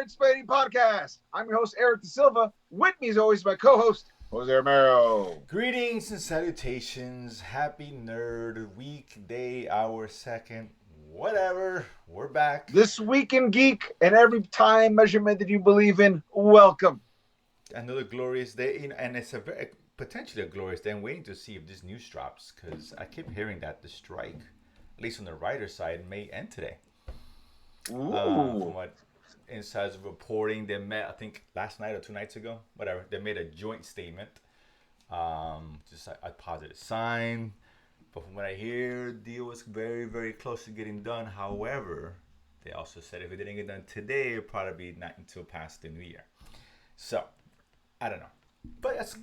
Nerdsplaining podcast. I'm your host, Eric Da Silva. With me, as always, my co-host, Jose Romero. Greetings and salutations. Happy Nerd Week, day, hour, second, whatever. We're back. This week in geek and every time measurement that you believe in, welcome. Another glorious day, and it's a very potentially a glorious day. I'm waiting to see if this news drops because I keep hearing that the strike, at least on the writer's side, may end today. From what insiders reporting, they met, I think, last night or 2 nights ago, whatever. They made a joint statement, just a positive sign. But from what I hear, the deal was very, very close to getting done. However, they also said if it didn't get done today, it'll probably be not until past the new year. So, I don't know. But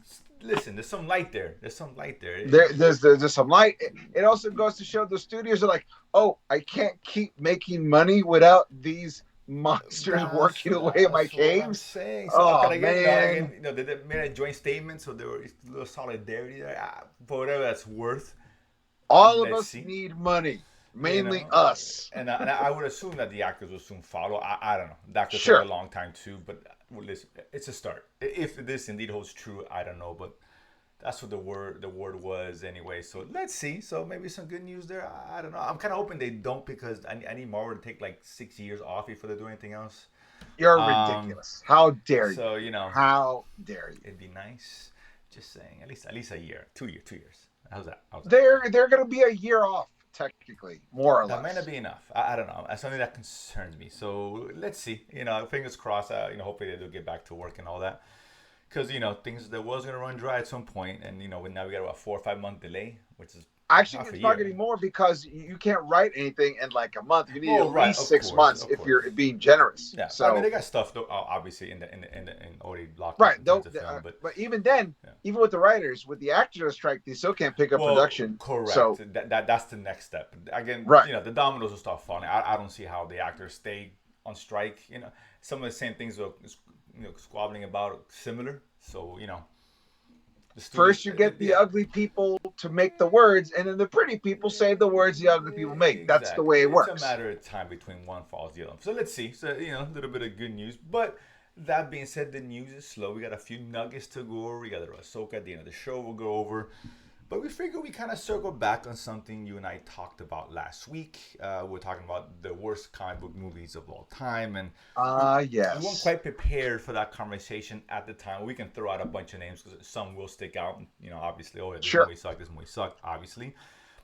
listen, there's some light there. There's some light there. There's some light. It also goes to show the studios are like, oh, I can't keep making money without these monsters working away at my caves. I'm saying. So man. They made a joint statement, so there was a little solidarity there. For whatever that's worth. All of us need money. Mainly us. And I would assume that the actors will soon follow. I don't know. That could take a long time too, but listen, it's a start. If this indeed holds true, I don't know, but that's what the word was anyway. So let's see. So maybe some good news there. I don't know. I'm kind of hoping they don't because I need Marvel to take like 6 years off before they do anything else. You're ridiculous. How dare you? So how dare you? It'd be nice. Just saying, at least a year, 2 years. How's that? They're gonna be a year off. Technically, more or less. That might not be enough. I don't know. That's something that concerns me. So let's see. Fingers crossed. Hopefully they do get back to work and all that. Because things that was gonna run dry at some point, and now we got about 4 or 5 month delay, which is actually it's not getting more because you can't write anything in like a month. You need at least 6 months if you're being generous. Yeah. So they got stuff though, obviously in already locked. Right. But even then, even with the writers, with the actors strike, they still can't pick up production. Correct. So that's the next step. Again, the dominoes will start falling. I don't see how the actors stay on strike. Some of the same things are squabbling about similar. So first you get the ugly people to make the words, and then the pretty people say the words the ugly people make. Exactly. That's the way it works. It's a matter of time between one falls the other. So let's see. So a little bit of good news. But that being said, the news is slow. We got a few nuggets to go over. We got Ahsoka at the end of the show. We'll go over. But we figured we kind of circle back on something you and I talked about last week. We're talking about the worst comic book movies of all time. And yes. We weren't quite prepared for that conversation at the time. We can throw out a bunch of names because some will stick out. Obviously, this movie sucked, obviously.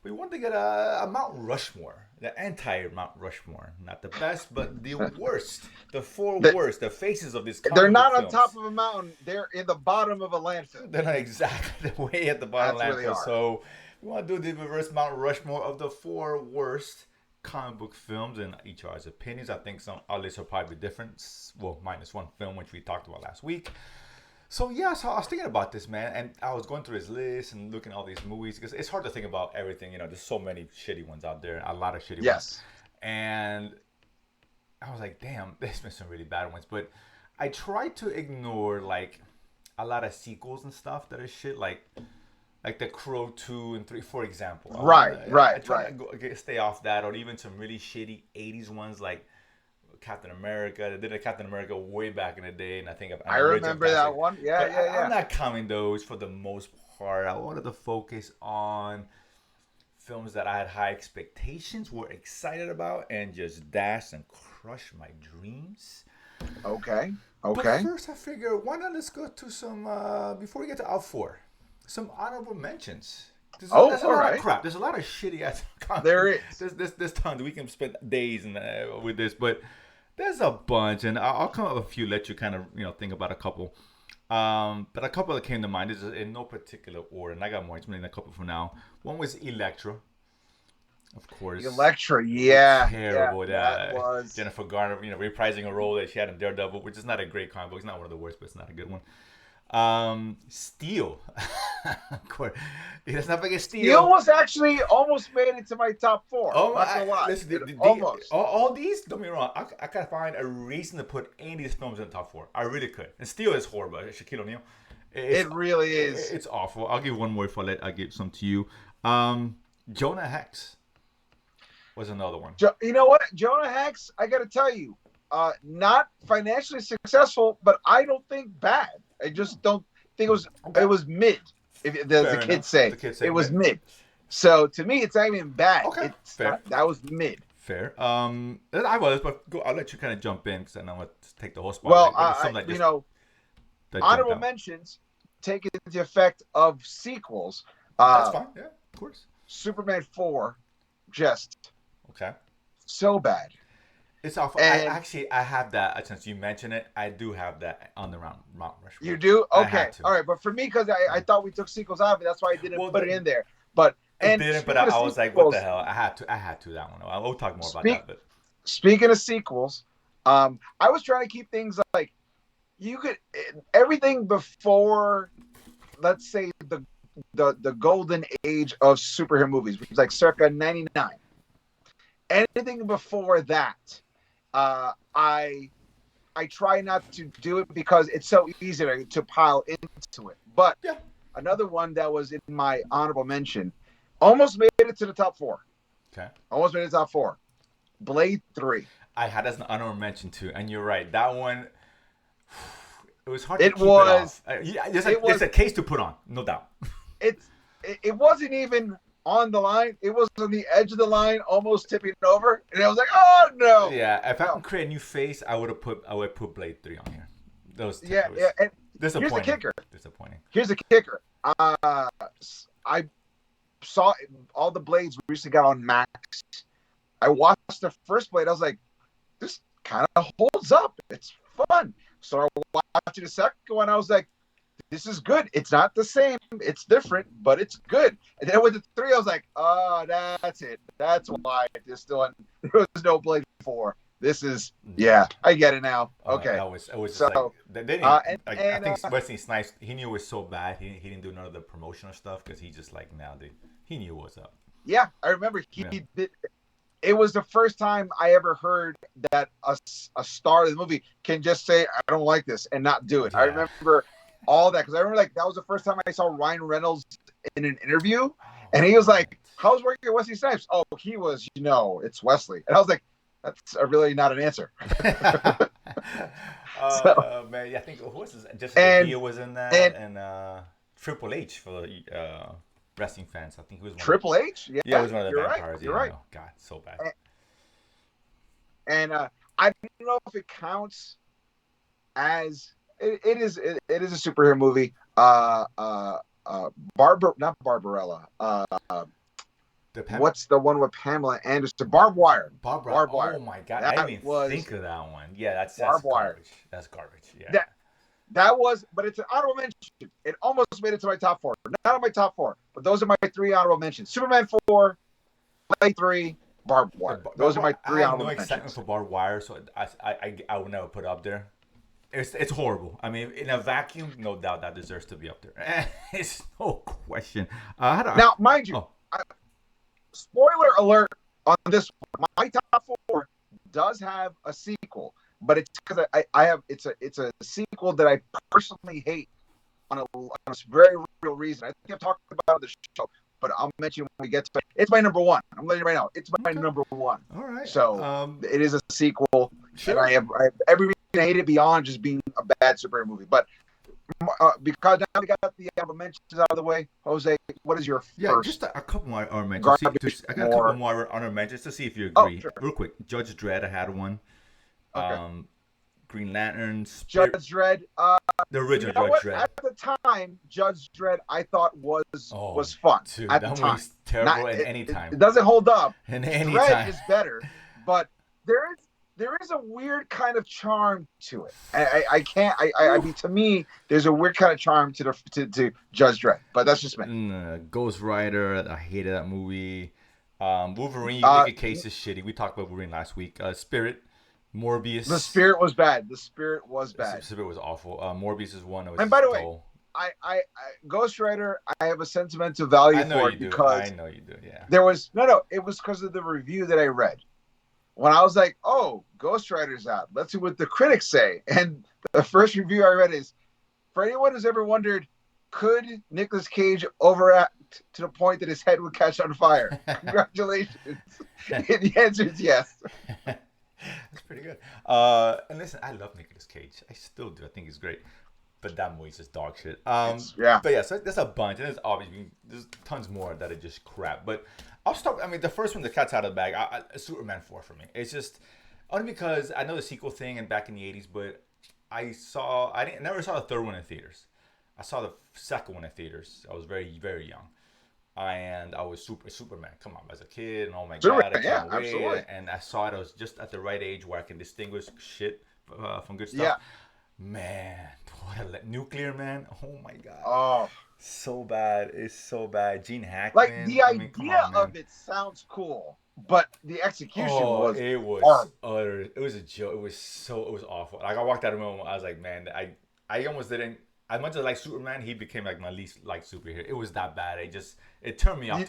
But we wanted to get a Mount Rushmore, the anti-Mount Rushmore. Not the best, but the worst. The four worst, the faces of this comic They're not book on top of a mountain. They're in the bottom of a landfill. They're not exactly the way at the bottom of the landfill. So we want to do the reverse Mount Rushmore of the 4 worst comic book films, and each of our opinions. I think our lists will probably be different. Well, minus one film, which we talked about last week. So so I was thinking about this, man, and I was going through his list and looking at all these movies because it's hard to think about everything. There's so many shitty ones out there, a lot of shitty ones. And I was like, damn, there's been some really bad ones. But I tried to ignore like a lot of sequels and stuff that are shit, like The Crow 2 and 3, for example. I try to stay off that, or even some really shitty 80s ones like Captain America. They did a Captain America way back in the day, and I think I remember that one. Yeah. I'm not counting those for the most part. I wanted to focus on films that I had high expectations, were excited about, and just dashed and crushed my dreams. Okay. But first, I figure why not let's go to some before we get to out 4, some honorable mentions. There's a lot of crap. There's a lot of shitty ass content. There is. There's tons. We can spend days with this, but there's a bunch, and I'll come up with a few, let you kind of think about a couple. But a couple that came to mind is in no particular order, and I got more. It's maybe a couple for now. One was Elektra, of course. Elektra, yeah, terrible. That was Jennifer Garner, reprising a role that she had in Daredevil, which is not a great comic book. It's not one of the worst, but it's not a good one. Steel. Of course. Let's not forget Steel. Steel was actually almost made it to my top 4. Oh, almost. All these, don't get me wrong, I could find a reason to put any of these films in the top 4. I really could. And Steel is horrible. Shaquille O'Neal. It really is. It's awful. I'll give one more if I give some to you. Jonah Hex was another one. You know what? Jonah Hex, I got to tell you, Not financially successful, but I don't think bad. I just don't think it was mid. If the kids say, it was mid. So to me, it's not even bad. Okay, it's fair. Not, that was mid. Fair. I was, but I'll let you kind of jump in because I know what to take the whole spot. Well, honorable mentions taking into effect of sequels. That's fine. Yeah, of course. Superman 4, just okay. So bad. It's awful. I have that. Since you mentioned it, I do have that on the Mount Rushmore. You do? Okay. All right. But for me, because I thought we took sequels out of it, that's why I didn't put it in there. But I was like, what the hell? I had to that one. We'll talk more about that. But speaking of sequels, I was trying to keep things like you could everything before, let's say the golden age of superhero movies, which is like circa 99. Anything before that, I try not to do it because it's so easy to pile into it. But another one that was in my honorable mention almost made it to the top 4. Okay. Almost made it to the top 4. Blade 3. I had as an honorable mention too, and you're right. That one, it was hard to keep it off. There's a case to put on, no doubt. It wasn't even on the line. It was on the edge of the line, almost tipping over, and I was like, "Oh no!" Yeah, if I could create a new face, I would put Blade 3 on here. And disappointing. Here's the kicker. Disappointing. Here's the kicker. I saw all the Blades recently got on Max. I watched the first Blade. I was like, "This kind of holds up. It's fun." So I watched the second one. I was like, this is good. It's not the same. It's different, but it's good. And then with the 3, I was like, oh, that's it. That's why there was no Blade 4. This is, I get it now. Okay. It was so, like, I think Wesley Snipes, he knew it was so bad. He didn't do none of the promotional stuff because he just like nailed it. He knew what's up. Yeah, I remember he did. It was the first time I ever heard that a star of the movie can just say, I don't like this and not do it. Yeah. I remember all that because I remember like that was the first time I saw Ryan Reynolds in an interview, and he was like, "How's working with Wesley Snipes?" Oh, he was, it's Wesley, and I was like, "That's really not an answer." Man, I think who was this? Just Dia was in that, and Triple H for wrestling fans. I think he was one Triple H. Yeah, it was one of the vampires. You're right. God, so bad. And I don't know if it counts as. It is a superhero movie. Not Barbarella. What's the one with Pamela Anderson? Barbed Wire. Barbed Wire. Oh my God, I didn't even think of that one. Yeah, that's garbage. That's garbage. Yeah. That was, but it's an honorable mention. It almost made it to my top 4. Not on my top 4, but those are my 3 honorable mentions. Superman 4, Blade 3, Barbed Wire. Those are my 3 honorable mentions. I have no excitement for Barbed Wire, so I would never put it up there. It's horrible. I mean, in a vacuum, no doubt that deserves to be up there. It's no question. Now, mind you, spoiler alert on this one. My top 4 does have a sequel, but it's because I have it's a sequel that I personally hate on a very real reason. I think I've talked about the show, but I'll mention when we get to it. It's my number 1. I'm letting you right now. It's my number 1. All right. So it is a sequel, and I have every reason to hate it beyond just being a bad superhero movie. But because now we got the honorable mentions out of the way, Jose, what is your first? Yeah, just a couple more honorable mentions. I got a couple more honorable mentions to see if you agree. Sure. Real quick, Judge Dredd, I had one. Okay. Green Lantern. Judge Dredd. The original Judge Dredd. At the time, Judge Dredd, I thought was fun. Dude, at that the time. Was terrible at any time. It doesn't hold up. In any Dredd time. is better, but there is a weird kind of charm to it. I mean, to me, there's a weird kind of charm to Judge Dredd, but that's just me. Ghost Rider, I hated that movie. Wolverine, you make a case is shitty. We talked about Wolverine last week. Spirit, Morbius. The Spirit was bad. Spirit was awful. Morbius is one. And by the way, I Ghost Rider, I have a sentimental value for it because I know you do. Yeah. There was it was because of the review that I read. When I was like, oh, Ghost Rider's out. Let's see what the critics say. And the first review I read is, for anyone who's ever wondered, could Nicolas Cage overact to the point that his head would catch on fire? Congratulations. The answer is yes. That's pretty good. And listen, I love Nicolas Cage. I still do. I think he's great. But that movie's just dog shit. Yeah. But yeah, so there's a bunch, and there's obviously there's tons more that are just crap. But I'll start. I mean, the first one, the cat's out of the bag. Superman 4 for me. It's just only because I know the sequel thing and back in the '80s, but I never saw the third one in theaters. I saw the second one in theaters. I was very very young, and I was Superman. Come on, as a kid, and oh my Superman, god, I can't wait. absolutely. And I saw it. I was just at the right age where I can distinguish shit from good stuff. Yeah. Man, what Nuclear Man? Oh my god. Oh, So bad. It's so bad. Gene Hackman. like the idea of it sounds cool, but the execution was it was horrible. utter. It was a joke. It was awful. Like I walked out of the room, I was like, man, I almost didn't. As much as I like Superman, he became like my least liked superhero. It was that bad. It turned me off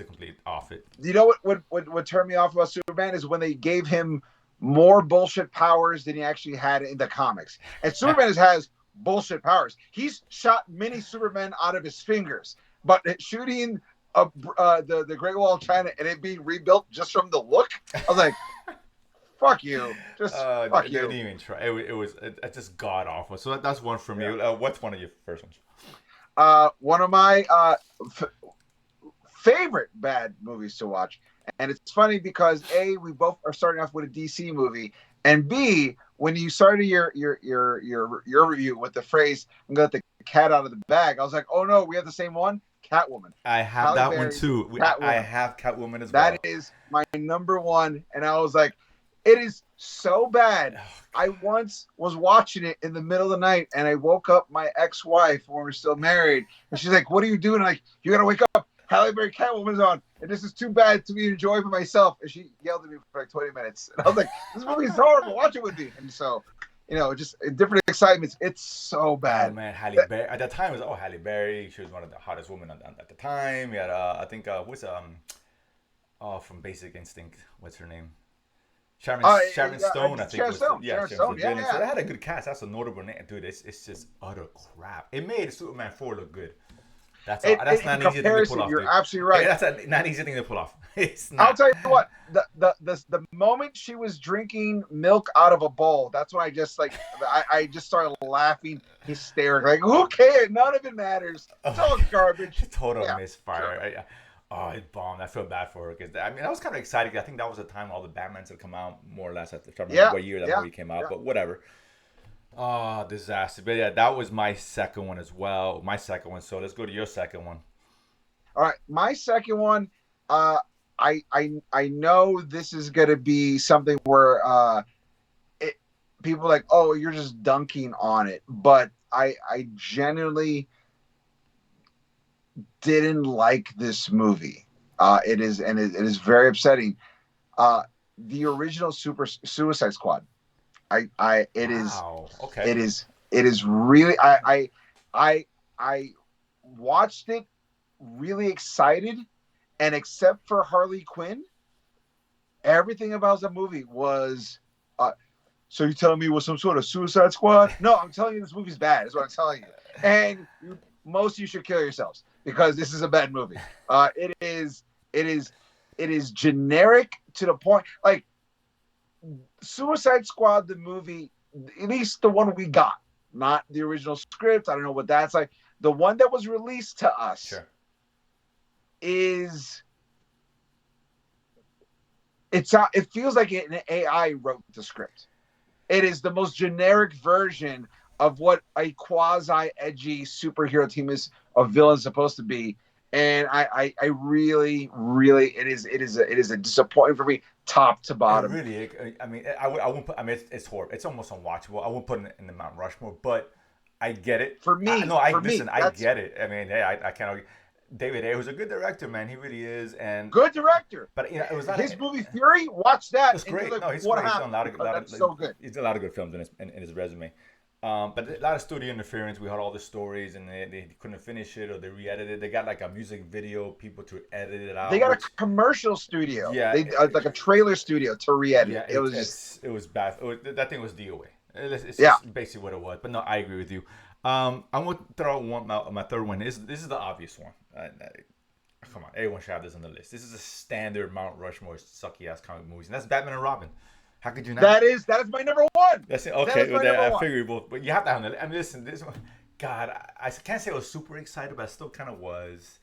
off it. You know what turned me off about Superman is when they gave him more bullshit powers than he actually had in the comics. And Superman has bullshit powers. He's shot many Supermen out of his fingers, but shooting the Great Wall of China and it being rebuilt just from the look, I was like, "Fuck you!" Just fuck you. They didn't even try. It was just god awful. So that's one for me. Yeah. What's one of your first ones? One of my favorite bad movies to watch. And it's funny because A, we both are starting off with a DC movie, and B, when you started your review with the phrase "I'm gonna let the cat out of the bag," I was like, "Oh no, we have the same one." Catwoman. I have Halle that one too. I have Catwoman as well. That is my number one, and I was like, it is so bad. I once was watching it in the middle of the night, and I woke up my ex-wife when we were still married, and she's like, "What are you doing?" I'm like, "You gotta wake up. Halle Berry Catwoman's on, and this is too bad to be enjoyed for myself." And she yelled at me for like 20 minutes. And I was like, "This movie is horrible. Watch it with me." And so, just different excitements. It's so bad. Oh man, Halle Berry. At that time, it was Halle Berry. She was one of the hottest women at the time. We had I think from Basic Instinct. What's her name? Sharon Stone, I think. Sharon Stone. Yeah. So they had a good cast. That's a notable name, dude. It's just utter crap. It made Superman 4 look good. That's not an easy thing to pull off. You're absolutely right. That's not an easy thing to pull off. It's not. I'll tell you what. The moment she was drinking milk out of a bowl, that's when I just I just started laughing hysterically. Like, who cares? None of it matters. It's all garbage. Total misfire. Sure. Oh, it bombed. I feel bad for her because I was kind of excited. I think that was the time all the Batmans had come out, more or less. At the time, what year that movie came out, but whatever. Oh, disaster. But yeah, that was my second one as well. So let's go to your second one. All right, my second one. I know this is gonna be something where people are like, oh, you're just dunking on it, but I genuinely didn't like this movie. It is very upsetting. The original Suicide Squad. It is really I watched it really excited, and except for Harley Quinn, everything about the movie was so you're telling me it was some sort of Suicide Squad? No, I'm telling you this movie's bad. That's what I'm telling you. And most of you should kill yourselves because this is a bad movie. It is generic to the point. Like Suicide Squad, the movie, at least the one we got, not the original script. I don't know what that's like. The one that was released to us it feels like an AI wrote the script. It is the most generic version of what a quasi-edgy superhero team of villains supposed to be. And I really, really, it is a disappointment for me, top to bottom. Really, I wouldn't put. It's horrible. It's almost unwatchable. I wouldn't put it in the Mount Rushmore, but I get it. For me, I get it. I can't argue. David Ayer was a good director, man. He really is, and good director. But it was not his movie Fury. Watch that. It's great. Like, he's great. That's so good. He's done a lot of good films in his resume. But a lot of studio interference. We heard all the stories, and they couldn't finish it, or they re-edited it. They got like a music video people to edit it out. They got a commercial studio. Yeah, like a trailer studio to re-edit. Yeah, it was bad. That thing was DOA. It's just basically what it was. But no, I agree with you. I'm gonna throw out my third one. This is the obvious one. Come on, everyone should have this on the list. This is a standard Mount Rushmore sucky ass comic movies, and that's Batman and Robin. How could you not? That is my number one. That's it. Okay, well, I figured both. But you have to have it. I mean, listen, this one, God, I can't say I was super excited, but I still kind of was.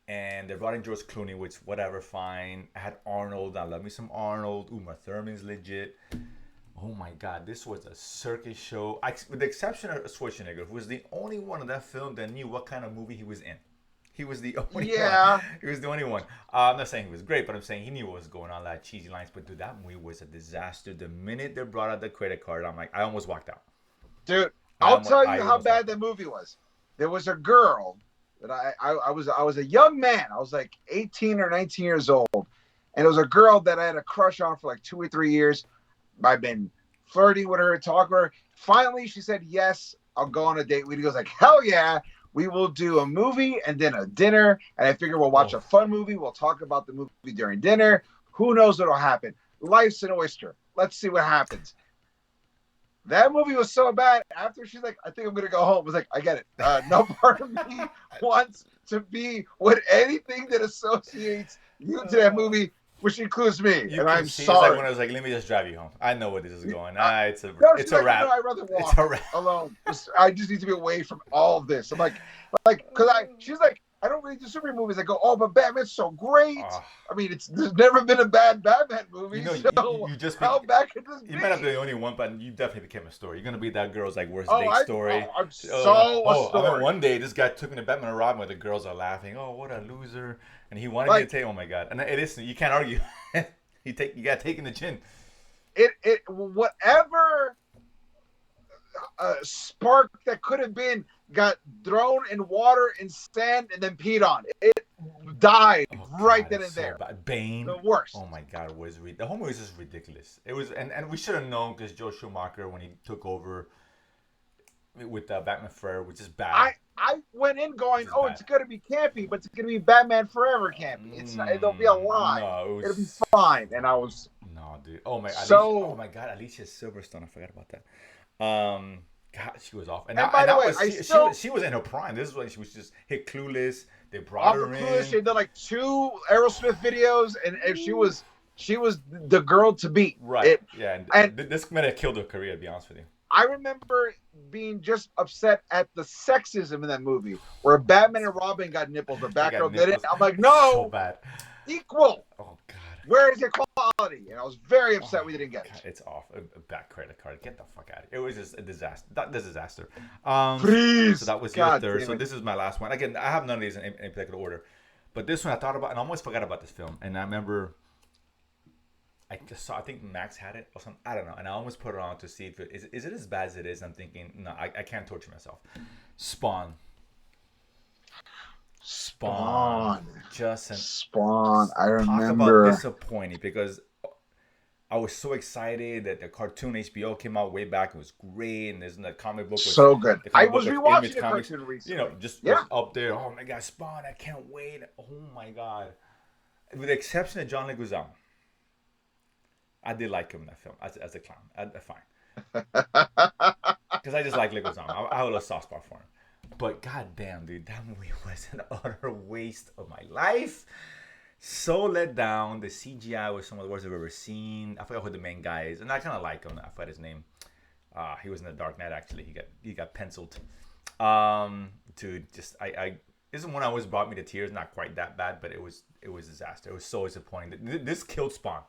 And they brought in George Clooney, which whatever, fine. I had Arnold. I love me some Arnold. Uma Thurman's legit. Oh my God, this was a circus show. With the exception of Schwarzenegger, who was the only one in that film that knew what kind of movie he was in. He was the only one. He was the only one. I'm not saying he was great, but I'm saying he knew what was going on, like cheesy lines. But dude, that movie was a disaster. The minute they brought out the credit card, I'm like, I almost walked out. Dude, I'll tell you how bad the movie was. There was a girl that I was a young man. I was like 18 or 19 years old. And it was a girl that I had a crush on for like 2 or 3 years. I've been flirting with her, talking with her. Finally, she said, yes, I'll go on a date with you. He goes like, hell yeah. We will do a movie and then a dinner. And I figure we'll watch a fun movie. We'll talk about the movie during dinner. Who knows what'll happen? Life's an oyster. Let's see what happens. That movie was so bad. After she's like, I think I'm going to go home. I was like, I get it. No part of me wants to be with anything that associates you to that movie, which includes me. And I'm sorry. It's like when I was like, let me just drive you home. I know where this is going. It's a wrap. No, I'd rather walk alone. I just need to be away from all of this. I'm like, because she's like, I don't really do superhero movies. I go, oh, but Batman's so great. I mean, there's never been a bad Batman movie. You know, you just how bad could this be? You might not be the only one, but you definitely became a story. You're gonna be that girl's like worst date story. I'm a story. I mean, one day this guy took me to Batman and Robin where the girls are laughing. Oh, what a loser! And he wanted me to take. Oh my God! And it is. You can't argue. You got taken the chin. Whatever spark that could have been got thrown in water and sand and then peed on. It died right then and there. Bad. Bane, the worst. Oh my God, the whole movie was just ridiculous. It was, and we should have known because Joe Schumacher when he took over with Batman Forever, which is bad. I went in going, it's gonna be campy, but it's gonna be Batman Forever campy. It'll be a lie. No, it'll be fine. And I was dude. Oh my God, Alicia Silverstone. I forgot about that. God, she was off. And by the way, she was in her prime. This is when she was just hit Clueless. They brought her in. Clueless, she did like 2 Aerosmith videos, and she was the girl to beat. Right. And this might have killed her career, to be honest with you. I remember being just upset at the sexism in that movie, where Batman and Robin got nipples, but Batgirl didn't. I'm like, no, so bad. Equal. Oh God. Where is your quality? And I was very upset we didn't get it. It's off. A bad credit card. Get the fuck out of here. It was just a disaster. Disaster. Please. So that was your third. So this is my last one. Again, I have none of these in particular order. But this one I thought about, and I almost forgot about this film. And I remember, I think Max had it or something. I don't know. And I almost put it on to see if is it as bad as it is. I'm thinking, no, I can't torture myself. Spawn. Spawn. I remember. Talk about disappointing because I was so excited that the cartoon HBO came out way back. It was great, and there's the comic book was so good. I was rewatching the cartoon recently. You know, just was up there. Oh my God, Spawn! I can't wait. Oh my God. With the exception of John Leguizamo, I did like him in that film as a clown. Fine, because I just like Leguizamo. I have a soft spot for him. But goddamn, dude, that movie was an utter waste of my life. So let down. The CGI was some of the worst I've ever seen. I forgot who the main guy is, and I kind of like him. I forgot his name. He was in the Dark Knight actually. He got penciled. Dude, just I this is one always brought me to tears. Not quite that bad, but it was a disaster. It was so disappointing. This killed Spawn.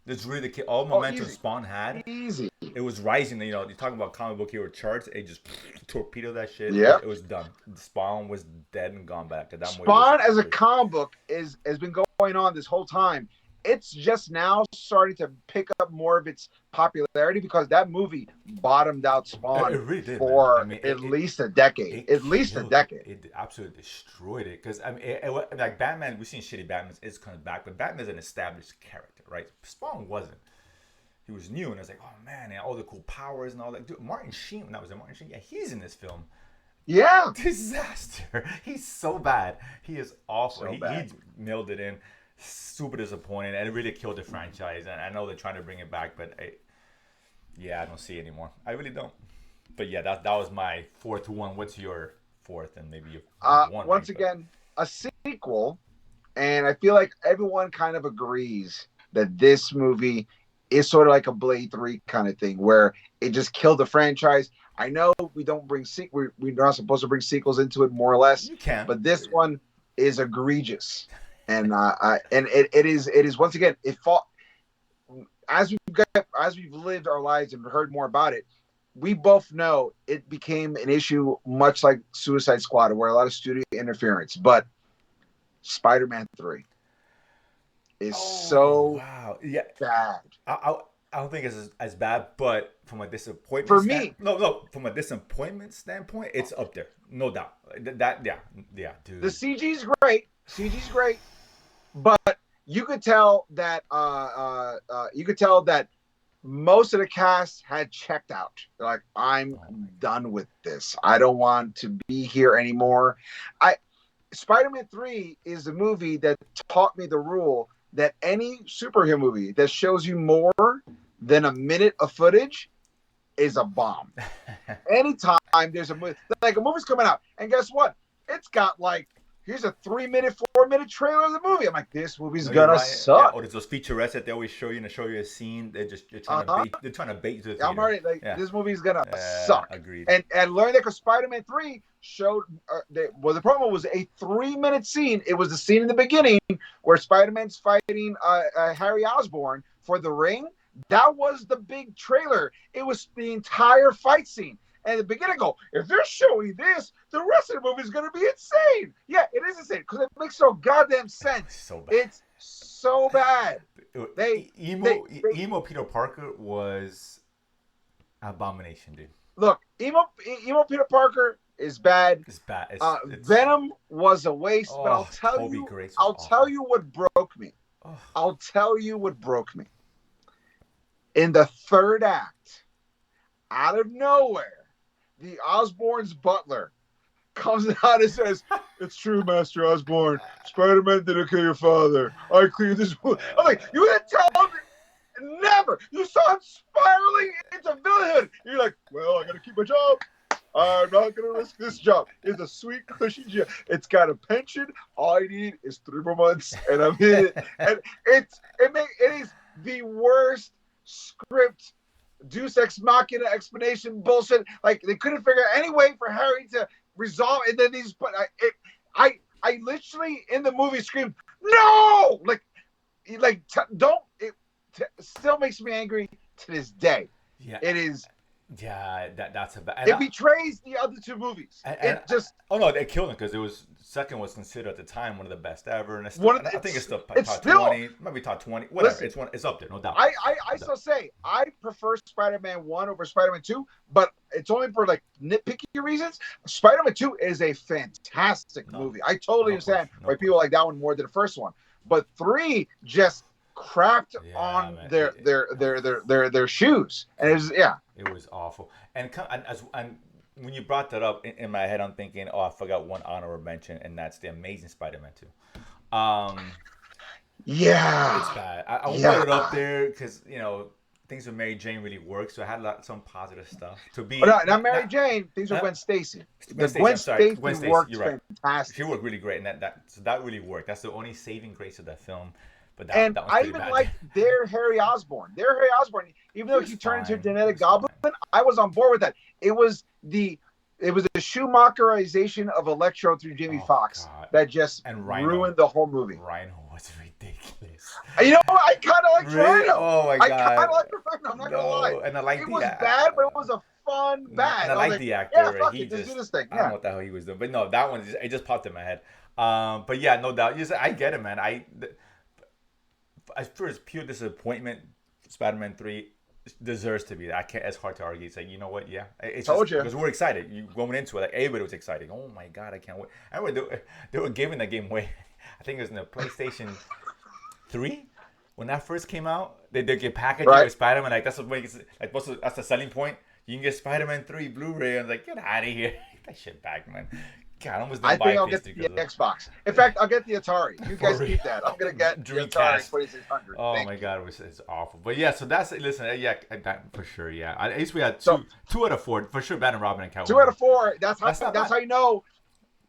This really all momentum Spawn had. Easy. It was rising. You know, you're talking about comic book hero charts. It just torpedoed that shit. Yeah, it was done. Spawn was dead and gone back. Spawn as a comic book has been going on this whole time. It's just now starting to pick up more of its popularity because that movie bottomed out Spawn for at least a decade. It absolutely destroyed it because I mean, like Batman, we've seen shitty Batmans. It's coming back, but Batman's an established character, right? Spawn wasn't. He was new, and I was like, oh man, and all the cool powers and all that. Dude, Martin Sheen, yeah, he's in this film. Yeah. Disaster. He's so bad. He is awful. He nailed it in. Super disappointing, and it really killed the franchise. And I know they're trying to bring it back, but I don't see it anymore. I really don't. But yeah, that was my fourth one. What's your fourth and maybe your one? Once again, a sequel, and I feel like everyone kind of agrees that this movie is sort of like a Blade 3 kind of thing where it just killed the franchise. I know we don't bring we're not supposed to bring sequels into it, more or less. You can, but this one is egregious, and it is once again it fought as we've lived our lives and heard more about it. We both know it became an issue, much like Suicide Squad, where a lot of studio interference. But Spider-Man 3 is bad. I don't think it's as bad, but from a disappointment from a disappointment standpoint, it's up there, no doubt. Dude. The CG's great, but you could tell that most of the cast had checked out. They're like, I'm done with this. I don't want to be here anymore. Spider-Man 3 is a movie that taught me the rule that any superhero movie that shows you more than a minute of footage is a bomb. Anytime there's a movie's coming out, and guess what? It's got here's a 3-minute, 4-minute trailer of the movie. I'm like, this movie's gonna suck. Yeah, or there's those featurettes that they always show you a scene. They're trying to bait you to the theater. I'm already this movie's gonna suck. Agreed. And learn that because Spider-Man 3 showed the promo was a 3-minute scene. It was the scene in the beginning where Spider-Man's fighting Harry Osborn for the ring. That was the big trailer. It was the entire fight scene. And at the beginning, if they're showing this, the rest of the movie is going to be insane. Yeah, it is insane because it makes no goddamn sense. So bad. It's so bad. Emo Peter Parker was abomination, dude. Look, emo Peter Parker is bad. It's bad. Venom was a waste, but I'll tell you what broke me. I'll tell you what broke me. In the third act, out of nowhere, the Osborn's butler comes out and says, "It's true, Master Osborn. Spider-Man didn't kill your father. I cleared this." I'm like, you didn't tell him. Never. You saw him spiraling into villainhood. You're like, well, I got to keep my job. I'm not going to risk this job. It's a sweet, cushy job. It's got a pension. All I need is 3 more months, and I'm in it. And it is the worst script. Deus Ex Machina explanation bullshit. Like they couldn't figure out any way for Harry to resolve, and then I literally in the movie screamed no, still makes me angry to this day. Yeah, it is. Yeah, that's a bad. It betrays the other 2 movies. It killed him because it was second was considered at the time one of the best ever, and I think it's still top 20, maybe top 20, whatever. Listen, it's up there, no doubt. I still say I prefer Spider-Man 1 over Spider-Man 2, but it's only for nitpicky reasons. Spider-Man 2 is a fantastic movie. I totally understand why people like that one more than the first one, but 3 just crapped on their shoes, and it was awful. And when you brought that up in my head, I'm thinking, I forgot one honorable mention, and that's the Amazing Spider-Man 2. It's bad. I put it up there because things with Mary Jane really worked, so I had some positive stuff. Not Mary Jane. Things with Gwen Stacy. Gwen Stacy worked fantastic. She worked really great, and that really worked. That's the only saving grace of that film. But that I even liked their Harry Osborn. Even though he turned into a genetic goblin, I was on board with that. It was the Schumacherization of Electro through Jamie Foxx that just ruined the whole movie. Rhino was ridiculous. You know what? I kind of liked Rhino. Oh my god! I kind of liked Rhino. I'm not gonna lie. And I liked it was bad, but it was a fun bad. And I liked the actor. Yeah, fuck it, just do this thing. I don't know what the hell he was doing, but no, that one it just popped in my head. But yeah, no doubt. I get it, man. As far as pure disappointment, Spider-Man 3 deserves to be that. It's hard to argue. It's like, you know what? Yeah, it's told you because we're excited. You going into it, everybody was excited. Oh my god, I can't wait! I remember they were giving that game away. I think it was in the PlayStation 3 when that first came out. They get packaged with Spider-Man. That's what makes it that's the selling point. You can get Spider-Man 3 Blu-ray. I was like, get out of here! Get that shit back, man. God, I think I'll get the Xbox. In fact, I'll get the Atari. You guys keep that. I'm gonna get the Atari 2600. Oh my god, it's awful. But yeah, so that's listen. Yeah, that, for sure. Yeah, at least we had two out of 4 for sure. Batman, Robin, and Catwoman. 2 out of 4. That's how you know.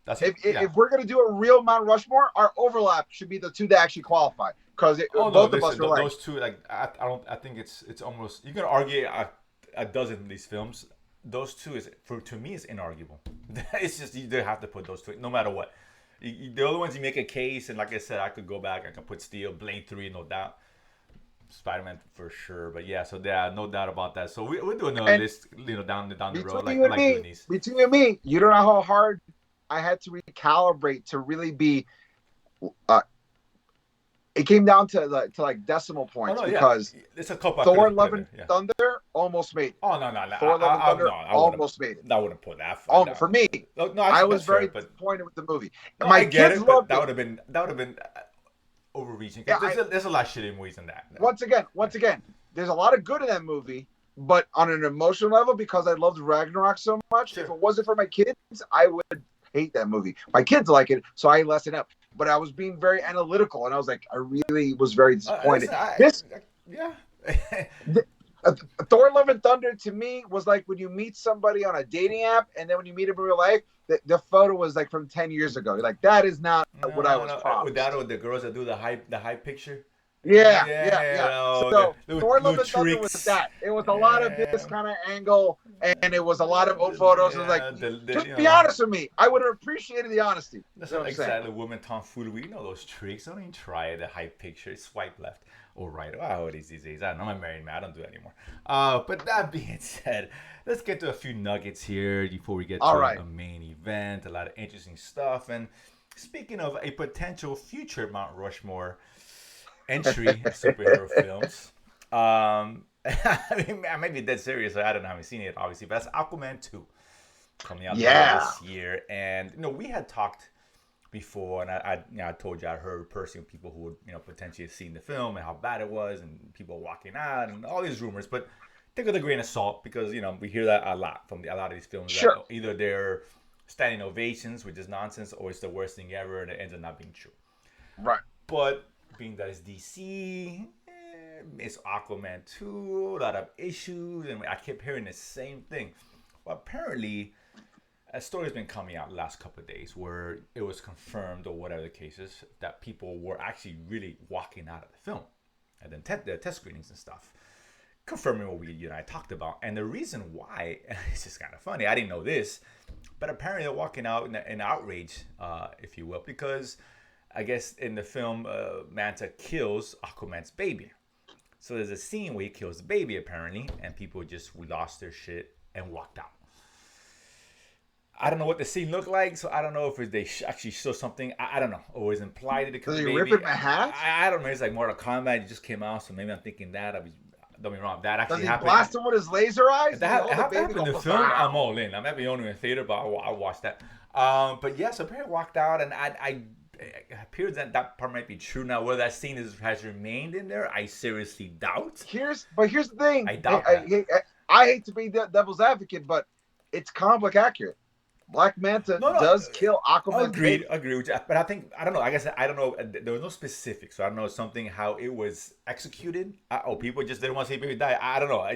If we're gonna do a real Mount Rushmore, our overlap should be the 2 that actually qualify. because Oh no, both of us listen, were like, those two, like I don't, I think it's almost, you can argue a dozen of these films. Those two is to me is inarguable. It's just you have to put those two, no matter what. The other ones you make a case, and like I said, I could go back. I could put Steel, Blade 3, no doubt. Spider-Man for sure, but yeah, so yeah, no doubt about that. So we're doing a list, down the road. Like I like doing these. Between you and me, you don't know how hard I had to recalibrate to really be. It came down to like decimal points because it's a couple. Thor: Love and Thunder almost made it. Oh no, Thor: Love and Thunder almost made it. I wouldn't put that. For me, no, I was very disappointed with the movie. No, my kids loved it. That would have been overreaching. Yeah, there's a lot of shitty movies in that. Once again, there's a lot of good in that movie, but on an emotional level, because I loved Ragnarok so much, if it wasn't for my kids, I would hate that movie. My kids like it, so I lessen up. But I was being very analytical, and I was like, I really was very disappointed. Thor: Love and Thunder to me was like when you meet somebody on a dating app, and then when you meet them in real life, the photo was like from 10 years ago. You're like, that is not what I was promised. With that, or the girls that do the hype picture. Yeah. So Thor: Love and Thunder was that. It was a lot of this kind of angle, and it was a lot of old photos. It was like, just be honest with me. I would have appreciated the honesty. That's not exactly women tomfoolery. You know those tricks. Don't even try the hype picture. Swipe left or right. How it is these days. I don't know. I'm a married man. I don't do that anymore. But that being said, let's get to a few nuggets here before we get to a main event. A lot of interesting stuff. And speaking of a potential future Mount Rushmore entry superhero films. I mean, I might be dead serious. I don't know. I haven't seen it, obviously, but that's Aquaman 2 coming out this year. And we had talked before, and I told you I heard personally people who would potentially have seen the film and how bad it was, and people walking out and all these rumors. But take it with a grain of salt because we hear that a lot from a lot of these films. Sure. That either they're standing ovations, which is nonsense, or it's the worst thing ever, and it ends up not being true. Right. But being that it's DC, it's Aquaman 2, a lot of issues, and I kept hearing the same thing. Well, apparently, a story has been coming out the last couple of days where it was confirmed, or whatever the case is, that people were actually really walking out of the film, and then the test screenings and stuff, confirming what you and I talked about. And the reason why, it's just kind of funny, I didn't know this, but apparently they're walking out in outrage, if you will, because I guess in the film, Manta kills Aquaman's baby. So there's a scene where he kills the baby, apparently, and people just lost their shit and walked out. I don't know what the scene looked like, so I don't know if they actually show something. I don't know. Or was implied that it killed the baby. Did he rip it in half? I don't know. It's like Mortal Kombat. It just came out, so maybe I'm thinking that. Don't be wrong. That actually happened. Does he blast him with his laser eyes? That happened in the film. I'm all in. I might be only in theater, but I watched that. But yes, apparently walked out, and it appears that part might be true. Now, whether that scene has remained in there, I seriously doubt. Here's the thing. I doubt I hate to be the devil's advocate, but it's comic book accurate. Black Manta does kill Aquaman. Agree with you. But I don't know. Like I said, I don't know. There was no specifics, so I don't know how it was executed. People just didn't want to see a baby die. I don't know.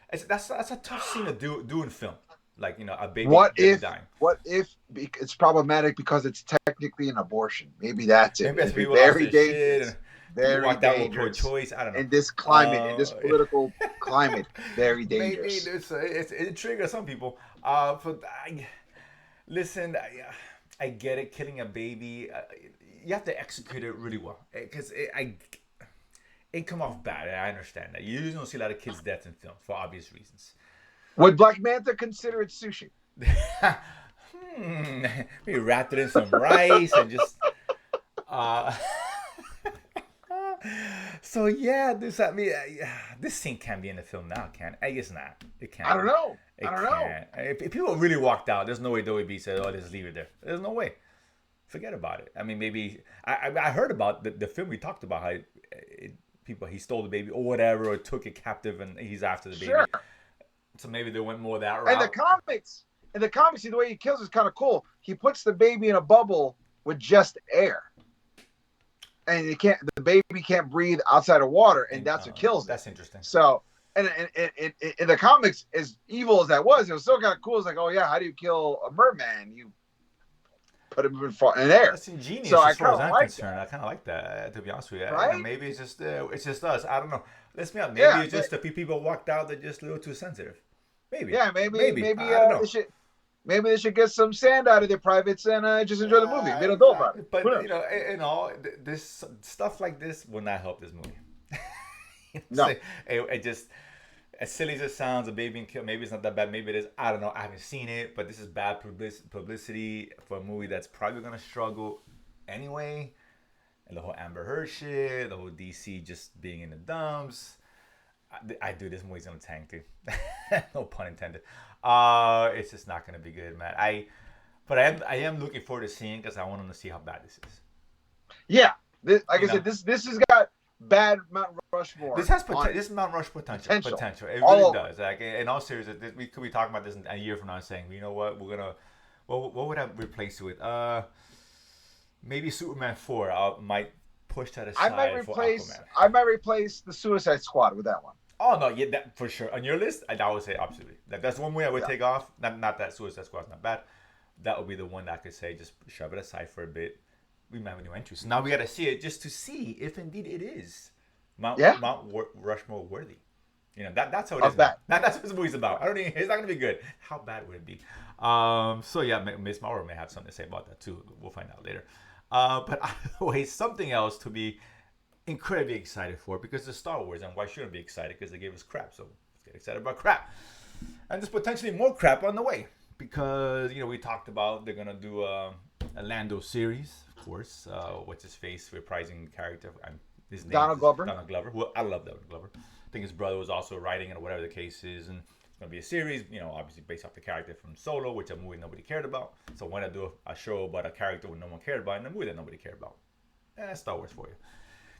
That's a tough scene to do in film. Like, a baby dying. What if it's problematic because it's technically an abortion? Maybe that's it. Maybe it's very dangerous. Very dangerous. Choice. I don't know. In this climate, in this political climate, very dangerous. Maybe it triggers some people. Listen, I get it. Killing a baby, you have to execute it really well because it come off bad. I understand that. You usually don't see a lot of kids' deaths in film for obvious reasons. Would Black Manta consider it sushi? Maybe wrapped it in some rice and just. So yeah, this scene can't be in the film now, can it? I guess not. It can't. I don't know. If people really walked out, there's no way WB said, "Oh, just leave it there." There's no way. Forget about it. I mean, maybe I heard about the film we talked about how he stole the baby or whatever, or took it captive and he's after the baby. Sure. So maybe they went more that route. And the comics, the way he kills is kind of cool. He puts the baby in a bubble with just air. And the baby can't breathe outside of water, and that's what kills it. That's interesting. So, and in the comics, as evil as that was, it was still kind of cool. It's like, oh yeah, how do you kill a merman? put him in air. That's ingenious so as far as I'm concerned. That. I kind of like that, to be honest with you. Right? Maybe it's just us. I don't know. Let's be honest. Maybe it's just a few people walked out that just a little too sensitive. Maybe. Yeah, maybe. I don't know. Maybe they should get some sand out of their privates and just enjoy the movie. They don't know about it. But this stuff like this will not help this movie. No. It just, as silly as it sounds, a baby being killed. Maybe it's not that bad. Maybe it is. I don't know. I haven't seen it, but this is bad publicity for a movie that's probably gonna struggle anyway. And the whole Amber Heard shit, the whole DC just being in the dumps. I do. This movie's gonna tank, dude. No pun intended. It's just not gonna be good, man. I am looking forward to seeing because I want them to see how bad this is. Yeah, like I said, this has got bad Mount Rushmore. This has this Mount Rushmore potential. It really does. Like in all seriousness, we could be talking about this a year from now, saying, you know what, we're gonna, what would I replace it with? Maybe Superman 4. I might push that aside. I might replace the Suicide Squad with that one. Oh no, yeah, that for sure. On your list, I would say absolutely. That's one way I would take off. Not that Suicide Squad's not bad. That would be the one that I could say just shove it aside for a bit. We might have a new entry. So now we got to see it just to see if indeed it is Mount Rushmore worthy. You know, that's how it is. That's what this movie's about. It's not gonna be good. How bad would it be? So yeah, Miss Maurer may have something to say about that too. We'll find out later. But anyway, something else to be incredibly excited for, because it's Star Wars, and why shouldn't be excited? Because they gave us crap, so let's get excited about crap. And there's potentially more crap on the way, because we talked about they're gonna do a Lando series, of course. What's his face reprising character? His name Donald Glover. Donald Glover. Well, I love Donald Glover. I think his brother was also writing it, or whatever the case is, and it's gonna be a series. Obviously based off the character from Solo, which a movie nobody cared about. So why not do a show about a character no one cared about, and a movie that nobody cared about? Star Wars for you.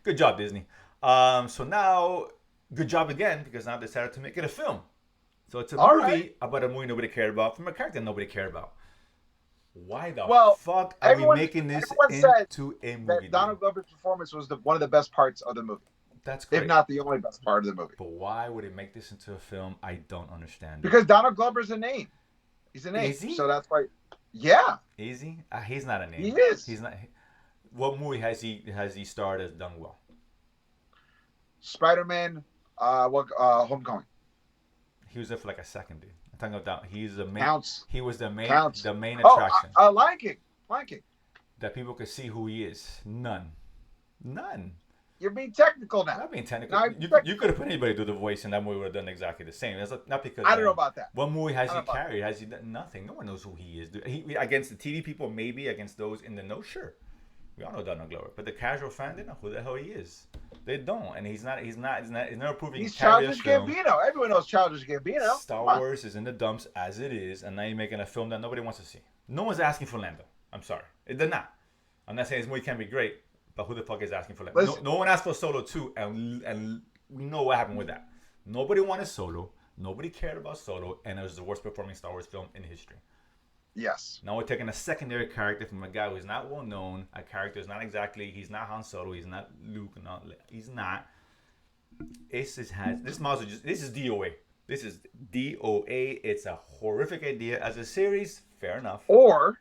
Good job, Disney. So now, good job again, because now they decided to make it a film. So it's a movie about a movie nobody cared about from a character nobody cared about. Why the fuck are we making this into a movie? Donald Glover's performance was one of the best parts of the movie. That's great. If not the only best part of the movie. But why would it make this into a film? I don't understand. Because Donald Glover's a name. He's a name. Is he? So that's why. Yeah. Is he? He's not a name. He is. He's not. What movie has he starred as done well? Spider-Man, Homecoming. He was there for like a second, dude. I'm talking about he's the main. Counts. He was the main attraction. Lion King. That people could see who he is. None. You're being technical now. I'm not being technical. You could have put anybody to do the voice, and that movie would have done exactly the same. That's not because I don't know about that. What movie has he carried? Has he done nothing? No one knows who he is. He against the TV people, maybe against those in the know, sure. We all know Donald Glover, but the casual fan, they know who the hell he is. They don't, and he's never proving. He's Childish Gambino. Everyone knows Childish Gambino. Star Wars is in the dumps as it is, and now you're making a film that nobody wants to see. No one's asking for Lando. I'm sorry, they're not. I'm not saying this movie can't be great, but who the fuck is asking for Lando? No one asked for Solo 2, and we know what happened with that. Nobody wanted Solo. Nobody cared about Solo, and it was the worst performing Star Wars film in history. Yes. Now we're taking a secondary character from a guy who's not well known. A character is not exactly. He's not Han Solo. He's not Luke. He's not. This is DOA. This is DOA. It's a horrific idea as a series. Fair enough. Or,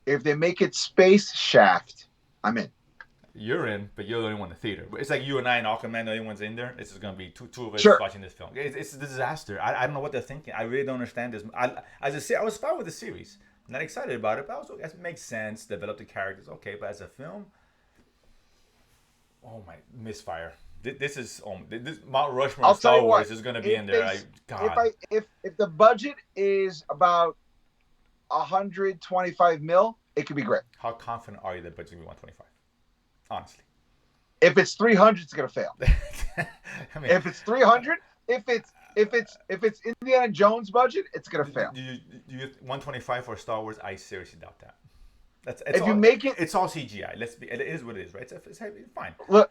if they make it Space Shaft, I'm in. You're in, but you're the only one in the theater. It's like you and I and Aquaman, the only ones in there. It's just going to be two of us watching this film. It's a disaster. I don't know what they're thinking. I really don't understand this. I was fine with the series. I'm not excited about it, but also it makes sense. Develop the characters, okay. But as a film, oh my, misfire. This is Mount Rushmore of Star Wars is going to be in there. If the budget is about 125 mil, it could be great. How confident are you that budget will be 125? Honestly, if it's 300, it's gonna fail. I mean, if it's 300, if it's Indiana Jones budget, it's gonna fail. Do you 125 for Star Wars? I seriously doubt that. It's all CGI. It is what it is, right? It's fine. Look,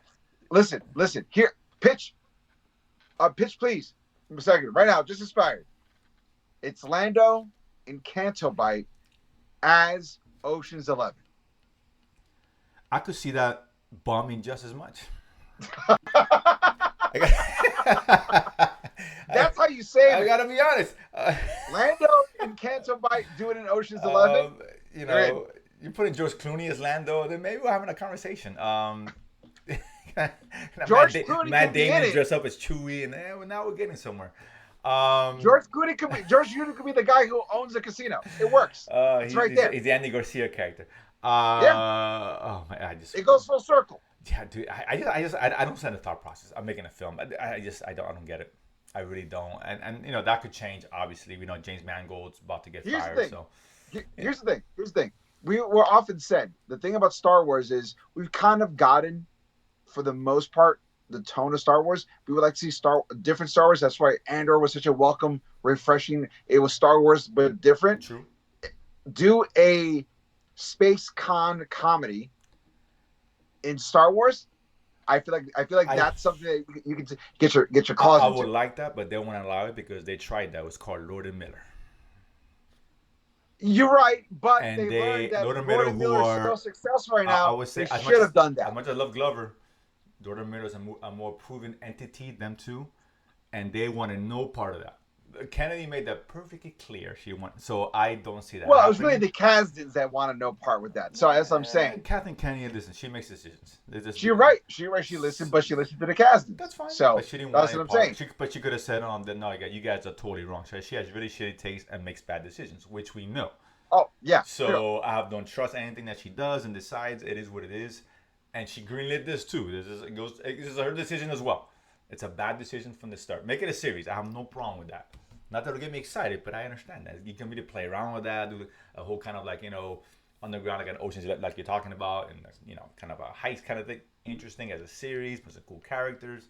listen. Here, pitch, please. A second, right now, just inspired. It's Lando in Canto Bight as Ocean's 11. I could see that bombing just as much. That's how you saying I it. gotta be honest. Lando and Canto Bight doing in Ocean's 11. You know, you put in George Clooney as Lando, then maybe we're having a conversation. George Clooney Matt could be in Damon it. dressed up as Chewie, and now we're getting somewhere. George Clooney could be the guy who owns the casino. It works. It's right there. He's the Andy Garcia character. Yeah. Oh my! It goes full circle. Yeah, dude. I don't understand the thought process. I'm making a film. I don't get it. I really don't. And you know that could change. Obviously, we know James Mangold's about to get fired. So here's the thing. We're often said the thing about Star Wars is we've kind of gotten, for the most part, the tone of Star Wars. We would like to see different Star Wars. That's why Andor was such a welcome, refreshing. It was Star Wars but different. True. Do a space con comedy in Star Wars. I feel like that's something that you can get your claws into. I would like that, but they won't allow it because they tried that. It was called Lord and Miller. You're right, but And they learned that Lord and Lord and Miller is so successful right now. I would say they should have done that. As much as I love Glover, Lord and Miller is a more proven entity, them two, and they wanted no part of that. Kennedy made that perfectly clear. So I don't see that. Well, it was really the Kasdans that wanted no part with that. So that's what I'm saying. Kathleen Kennedy, listen, she makes decisions. She's right. She listened, but she listened to the Kasdans. That's fine. So but she didn't that's want what I'm saying. But she could have said, no, you guys are totally wrong. So she has really shitty taste and makes bad decisions, which we know. Oh, yeah. So true. I don't trust anything that she does and decides. It is what it is. And she greenlit this too. This is her decision as well. It's a bad decision from the start. Make it a series. I have no problem with that. Not that it'll get me excited, but I understand that. You can really play around with that, do a whole kind of like, underground, like an Ocean's, like you're talking about, and, kind of a heist kind of thing. Interesting as a series, with some cool characters.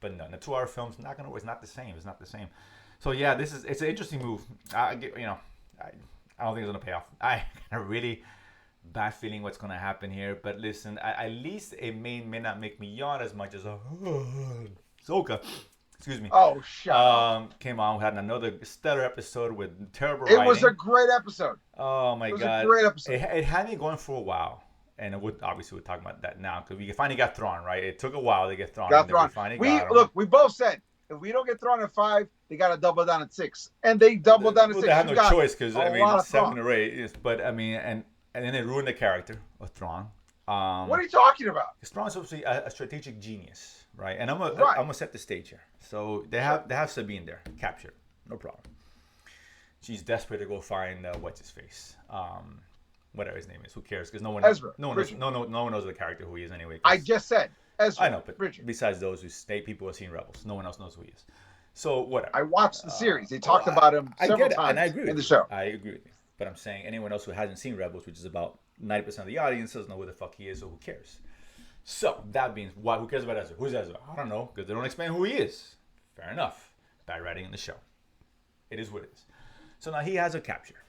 But no, the 2-hour film's not going to work. It's not the same. It's not the same. So yeah, it's an interesting move. I don't think it's going to pay off. I got a really bad feeling what's going to happen here. But listen, at least it may not make me yawn as much as Ahsoka. Excuse me. Oh, shut up. Came on. We had another stellar episode with terrible It writing. was a great episode. Oh, my God. It was a great episode. It had me going for a while. And obviously, we're talking about that now because we finally got Thrawn, right? It took a while to get Thrawn. We both said, if we don't get Thrawn at 5, they got to double down at 6. And they doubled down at 6. They had no choice because, 7 or 8. But, and then they ruined the character of Thrawn. What are you talking about? Thrawn's supposed to be a strategic genius, right? And I'm gonna set the stage here. So they have Sabine there, captured, no problem. She's desperate to go find what's his face, whatever his name is. Who cares? Because no one knows the character who he is anyway. I just said Ezra. I know, but besides those people who have seen Rebels, no one else knows who he is. So whatever. I watched the series. They talked about him several times and I agree in the show. I agree with you. But I'm saying anyone else who hasn't seen Rebels, which is about 90% of the audience, doesn't know who the fuck he is, so who cares? So that means who cares about Ezra? Who's Ezra? I don't know, because they don't explain who he is. Fair enough. Bad writing in the show. It is what it is. So now he has a capture,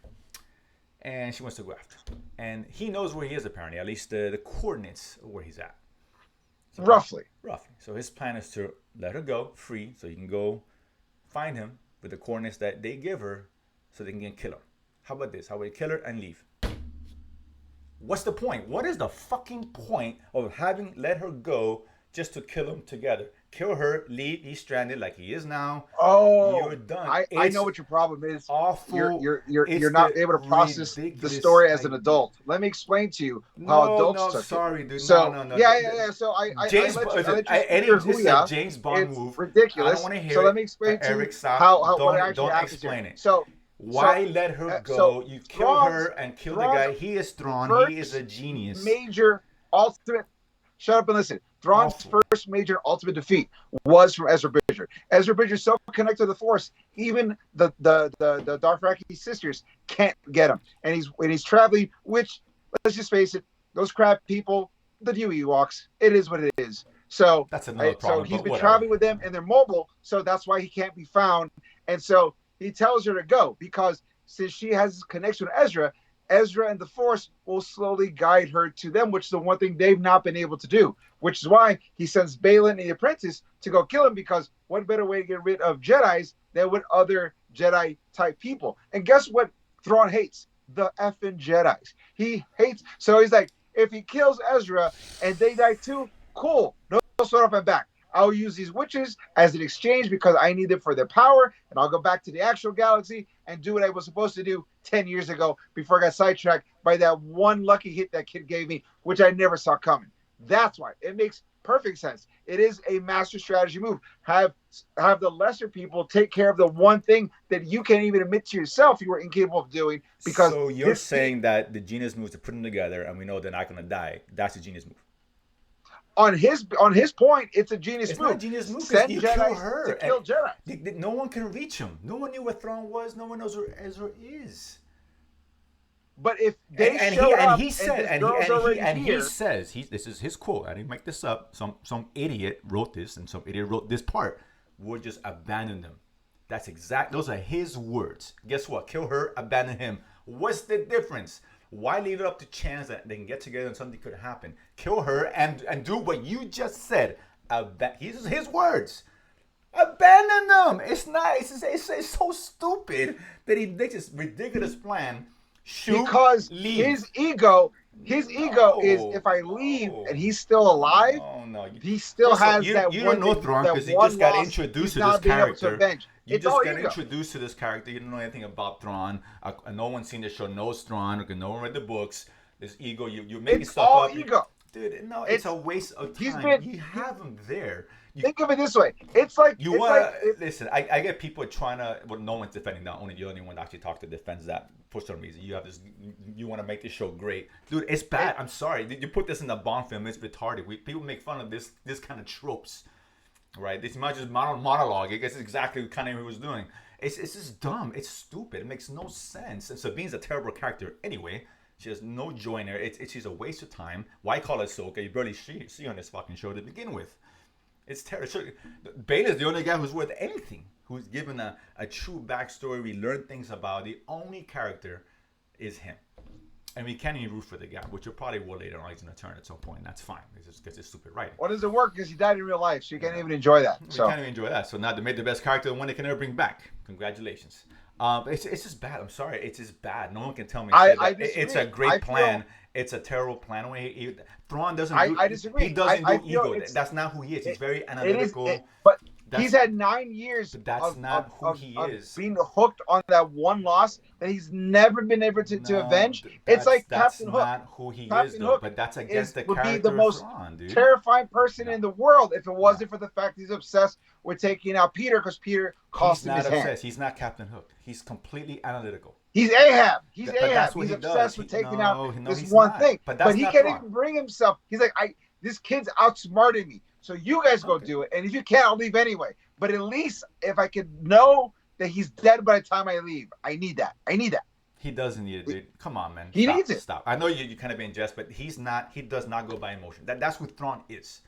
and she wants to go after him, and he knows where he is apparently, at least the coordinates of where he's at. So Roughly. So his plan is to let her go free, so he can go find him with the coordinates that they give her, so they can kill him. How about this? How about you kill her and leave? What's the point? What is the fucking point of having let her go just to kill him together? Kill her, leave, he's stranded like he is now. Oh, you're done. I know what your problem is. Awful. You're not able to process the story as an adult. Let me explain to you how adults took it. Dude. So, no. Yeah. So James Bond move. Ridiculous. I don't want to hear so it. let me explain to you don't explain it. Why let her go? You kill her and kill the guy. He is Thrawn. He is a genius. Major ultimate. Shut up and listen. Thrawn's first major ultimate defeat was from Ezra Bridger. Ezra Bridger is so connected to the Force, even the Dothraki sisters can't get him. And he's traveling, which, let's just face it, those crab people, the Ewoks, it is what it is. So that's another problem. So he's been traveling with them, and they're mobile, so that's why he can't be found. And so he tells her to go because since she has this connection with Ezra and the Force will slowly guide her to them, which is the one thing they've not been able to do, which is why he sends Balin and the apprentice to go kill him, because what better way to get rid of Jedis than with other Jedi-type people? And guess what Thrawn hates? The effing Jedis. He hates, so he's like, if he kills Ezra and they die too, cool. No sweat off my back. I'll use these witches as an exchange because I need them for their power, and I'll go back to the actual galaxy and do what I was supposed to do 10 years ago before I got sidetracked by that one lucky hit that kid gave me, which I never saw coming. That's why it makes perfect sense. It is a master strategy move. Have the lesser people take care of the one thing that you can't even admit to yourself you were incapable of doing. Because so you're saying that the genius move is to put them together, and we know they're not going to die. That's a genius move. On his point, it's a genius move. It's not a genius move because you kill her. To kill Jedi. No one can reach him. No one knew where Thrawn was. No one knows where Ezra is. But if they he says this is his quote. I didn't make this up. Some idiot wrote this, and some idiot wrote this part. We'll just abandon them. That's exact. Those are his words. Guess what? Kill her, abandon him. What's the difference? Why leave it up to chance that they can get together and something could happen? Kill her and do what you just said. His words. Abandon them. It's not. It's so stupid that he makes this ridiculous plan. Leave. his ego is if I leave and he's still alive, he still has that. You don't know Thrawn because you just got introduced to this character. You just got introduced to this character. You don't know anything about Thrawn. No one's seen the show, knows Thrawn, or no one read the books. This ego, you're making stuff up. It's all ego. Dude, no, it's a waste of time. You have him there. Think of it this way. It's like listen. I get people trying to. Well, no one's defending that. Only the only one that actually talks to defends that for some reason. You have this. You want to make this show great, dude. It's bad. I'm sorry. You put this in a Bond film. It's retarded. People make fun of this kind of tropes, right? This is not just monologue. I guess it's exactly kind of what he was doing. It's just dumb. It's stupid. It makes no sense. And Sabine's a terrible character anyway. She has no joy in her. She's a waste of time. Why call her Ahsoka? You barely see on this fucking show to begin with. It's terrible. Beta's the only guy who's worth anything, who's given a true backstory. We learn things about. The only character is him. And we can't even root for the guy, which you probably will later on. He's going to turn at some point, and that's fine. It's just because it's stupid writing. Well, does it work? Because he died in real life, so you can't even enjoy that. You can't even enjoy that. So now they made the best character, the one they can never bring back. Congratulations. It's just bad. I'm sorry. It's just bad. No one can tell me it's a great plan. It's a terrible plan. Thrawn doesn't. I disagree. He doesn't do ego. That's not who he is. He's very analytical. But he's had 9 years. But that's not who he is. Being hooked on that one loss that he's never been able to avenge. It's like Captain Hook. That's not who he is, though. But that's against the character. Would be the most Thrawn, dude. terrifying person in the world if it wasn't for the fact he's obsessed with taking out Peter because Peter cost him his hand. He's not Captain Hook. He's completely analytical. He's Ahab. He's obsessed with taking out this one thing. But he can't even bring himself. He's like, this kid's outsmarting me. So you guys go do it. And if you can't, I'll leave anyway. But at least if I could know that he's dead by the time I leave, I need that. He doesn't need it, dude. Come on, man. He needs it. Stop. I know you kind of being jest, but he does not go by emotion. That's what Thrawn is.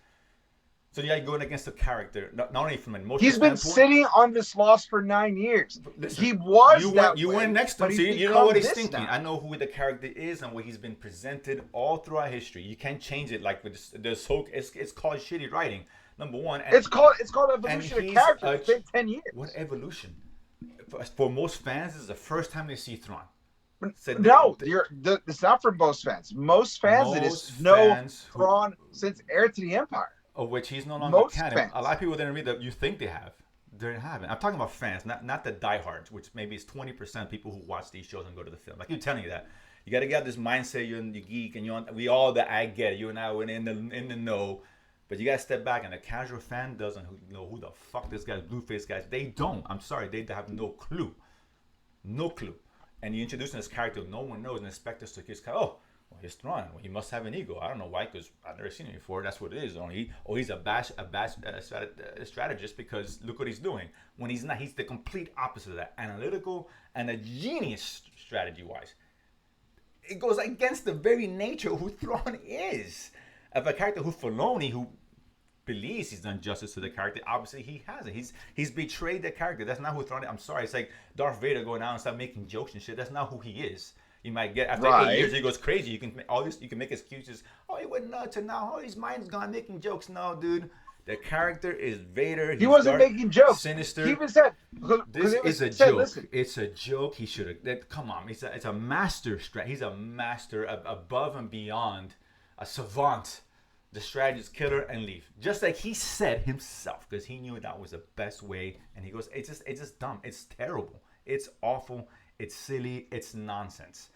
So yeah, you're going against the character, not only from an emotional He's been sitting on this loss for 9 years. Listen, he was you went next to him, so you know what he's thinking. Now. I know who the character is and what he's been presented all throughout history. You can't change it like with the Ahsoka. It's called shitty writing. Number one. It's called evolution of character. It's been 10 years. What evolution? For most fans, this is the first time they see Thrawn. It's not for most fans. Most fans know Thrawn since Heir to the Empire. Of which he's no longer canon. A lot of people didn't read that. You think they have. They haven't. I'm talking about fans, not the diehards, which maybe is 20% of people who watch these shows and go to the film. I keep telling you that. You got to get this mindset. You're the geek, and we all that I get it. You and I were in the know, but you got to step back. And a casual fan doesn't know who the fuck this guy's blue-faced guys. They don't. I'm sorry. They have no clue. No clue. And you introduce this character no one knows and expect us to just well, he's Thrawn. Well, he must have an ego. I don't know why, because I've never seen him before. That's what it is. He's a strategist because look what he's doing. When he's not, he's the complete opposite of that. Analytical and a genius strategy-wise. It goes against the very nature of who Thrawn is. Of a character who Filoni, who believes he's done justice to the character, obviously he hasn't. He's betrayed the character. That's not who Thrawn is. I'm sorry. It's like Darth Vader going out and start making jokes and shit. That's not who he is. You might get after 8 years he goes crazy. You can you can make excuses. Oh, he went nuts and now his mind's gone making jokes. No, dude. The character is Vader. He wasn't making jokes. Sinister. He even said this is a joke. Listen. It's a joke. He should have. Come on. It's a master. He's a master above and beyond, a savant. The strategy is kill her and leave. Just like he said himself, because he knew that was the best way. And he goes, it's just dumb. It's terrible. It's awful. It's silly. It's nonsense.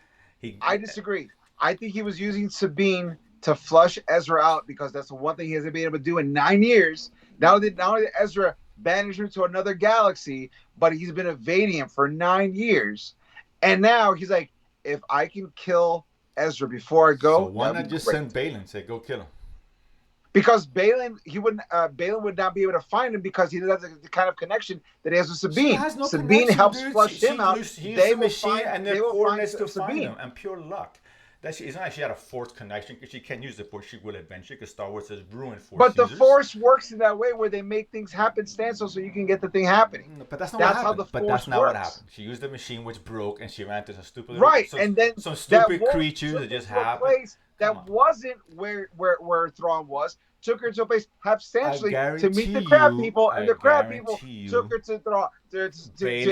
I disagree. I think he was using Sabine to flush Ezra out because that's the one thing he hasn't been able to do in 9 years. Not only did Ezra banish him to another galaxy, but he's been evading him for 9 years. And now he's like, if I can kill Ezra before I go, so why not just send Balin? Say, go kill him. Because Balin would not be able to find him because he doesn't have the kind of connection that he has with Sabine. Has no Sabine helps flush him out. They will find, and their coordinates to find him, and pure luck. It's not like she had a Force connection, because she can't use the Force. She will eventually, because Star Wars has ruined Force But users. the Force works in that way where they make things happen so you can get the thing happening. But that's not what happened. How the Force that's not works. What happened. She used the machine, which broke, and she ran into some stupid and then some stupid creatures that just happened. Place that wasn't where Thrawn was. Took her to a place substantially to meet the crab people, and the crab people took her to Thrawn to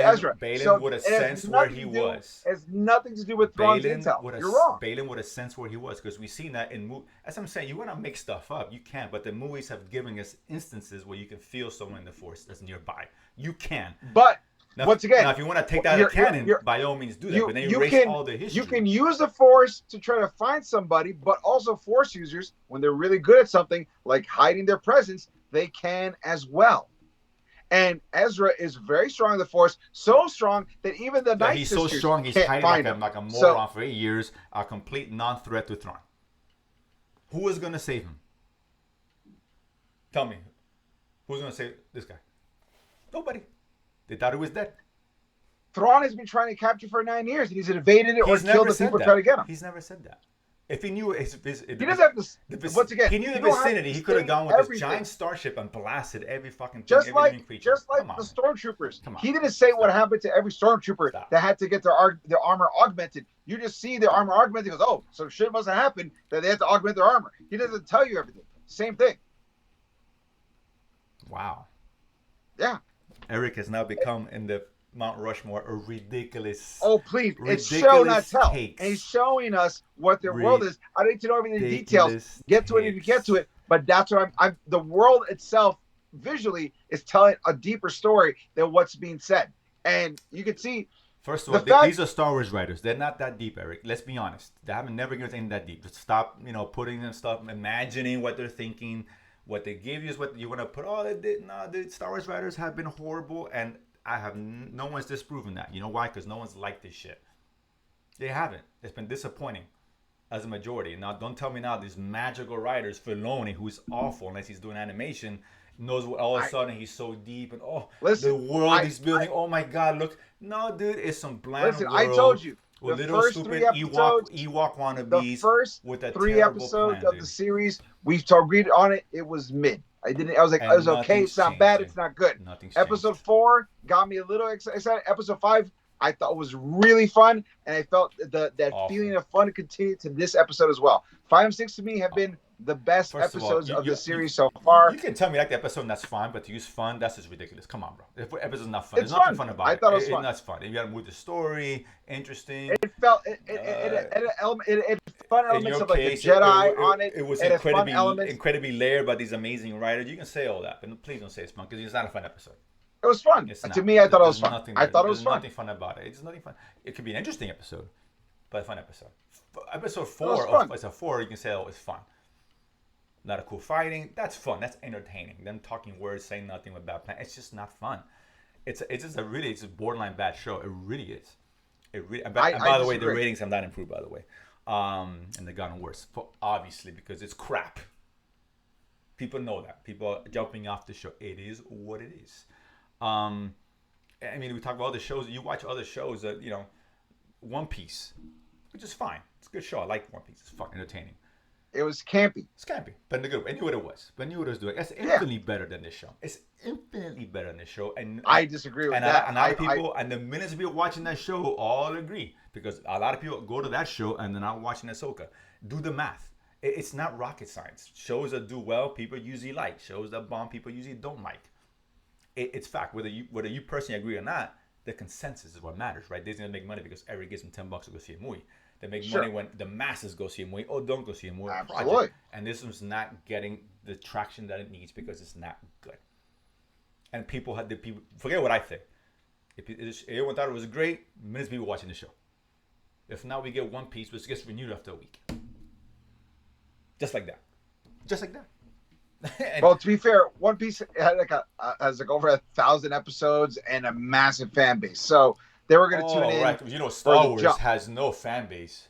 Ezra. Balin would have sensed where he was. It has nothing to do with Thrawn's intel. You're wrong. Balin would have sensed where he was, because we've seen that in movies. As I'm saying, you want to make stuff up, you can, but the movies have given us instances where you can feel someone in the Force that's nearby. You can. But now, once again, if you want to take that out of canon, by all means do that. But then you erase all the history. You can use the Force to try to find somebody, but also Force users, when they're really good at something, like hiding their presence, they can as well. And Ezra is very strong in the Force, so strong that even the Night he's Sisters so strong, he's hiding like a moron for 8 years, a complete non-threat to Thrawn. Who is going to save him? Tell me. Who's going to save this guy? Nobody. They thought he was dead. Thrawn has been trying to capture for 9 years, and he's evaded it or killed the people trying to get him. He's never said that. If he knew he doesn't have to. Once again, he knew the vicinity. He could have gone with this giant starship and blasted every fucking thing, just like the stormtroopers. He didn't say what happened to every stormtrooper that had to get their armor augmented. You just see their armor augmented. He goes, oh, some shit must have happened that they had to augment their armor. He doesn't tell you everything. Same thing. Wow. Yeah. Eric has now become in the Mount Rushmore a ridiculous. Oh, please. It's show, not tell. And he's showing us what their world is. I don't need to know everything in details. Get to it if you get to it. But that's what I'm the world itself visually is telling a deeper story than what's being said. And you can see. First of all, these are Star Wars writers. They're not that deep, Eric. Let's be honest. They haven't never given anything that deep. Just stop, putting them stuff, imagining what they're thinking. What they give you is what you want to put. Oh, the Star Wars writers have been horrible, and I have no one's disproven that. You know why? Because no one's liked this shit. They haven't. It's been disappointing as a majority. Now, don't tell me now these magical writers, Filoni, who's awful unless he's doing animation, knows what all of a sudden he's so deep and the world he's building. Oh my God, look. No, dude, it's some bland world. I told you. With little stupid Ewok wannabes. The first with a 3 episodes of the series, we agreed on it. It was mid. I was like, it was okay. It's not bad. It's not good. Episode 4 got me a little excited. Episode 5, I thought was really fun, and I felt that feeling of fun continued to this episode as well. 5 and 6 to me have been the best episodes of the series so far. You can tell me like the episode and that's fine, but to use fun, that's just ridiculous. Come on, bro. If the episode's not fun, it's there's nothing fun about it. I thought it was fun. That's fun. You got to move the story, interesting. It felt it fun elements of like a Jedi on it. It was incredibly layered by these amazing writers. You can say all that, but please don't say it's fun because it's not a fun episode. It was fun. To me, I thought it was fun. I thought it was fun. There's nothing fun about it. It's nothing fun. It could be an interesting episode, but a fun episode. Episode 4, it's a 4. You can say, oh, it's fun. Not a cool fighting. That's fun. That's entertaining. Them talking words, saying nothing with bad plan. It's just not fun. It's a borderline bad show. It really is. And by the way, the ratings have not improved. By the way, and they've gotten worse. Obviously, because it's crap. People know that. People are jumping off the show. It is what it is. I mean, we talk about other shows. You watch other shows that One Piece, which is fine. It's a good show. I like One Piece. It's fucking entertaining. It was campy. It's campy, but in the good way. I knew what it was. But I knew what it was doing. It's infinitely better than this show. It's infinitely better than this show. And I disagree with that. And a lot of people, and the millions of people watching that show all agree. Because a lot of people go to that show and they're not watching Ahsoka. Do the math. It's not rocket science. Shows that do well, people usually like. Shows that bomb, people usually don't like. It's fact. Whether you personally agree or not, the consensus is what matters, right? Disney's gonna make money because Eric gives them $10 to go see a movie. They make money when the masses go see a movie or don't go see a movie. Absolutely. And this one's not getting the traction that it needs because it's not good. And people forget what I think. If everyone thought it was great, millions of people watching the show. If not, we get One Piece, which gets renewed after a week. Just like that. Just like that. Well, to be fair, One Piece had has over 1,000 episodes and a massive fan base. So they were going to tune in. Right. You know, Star Wars has no fan base.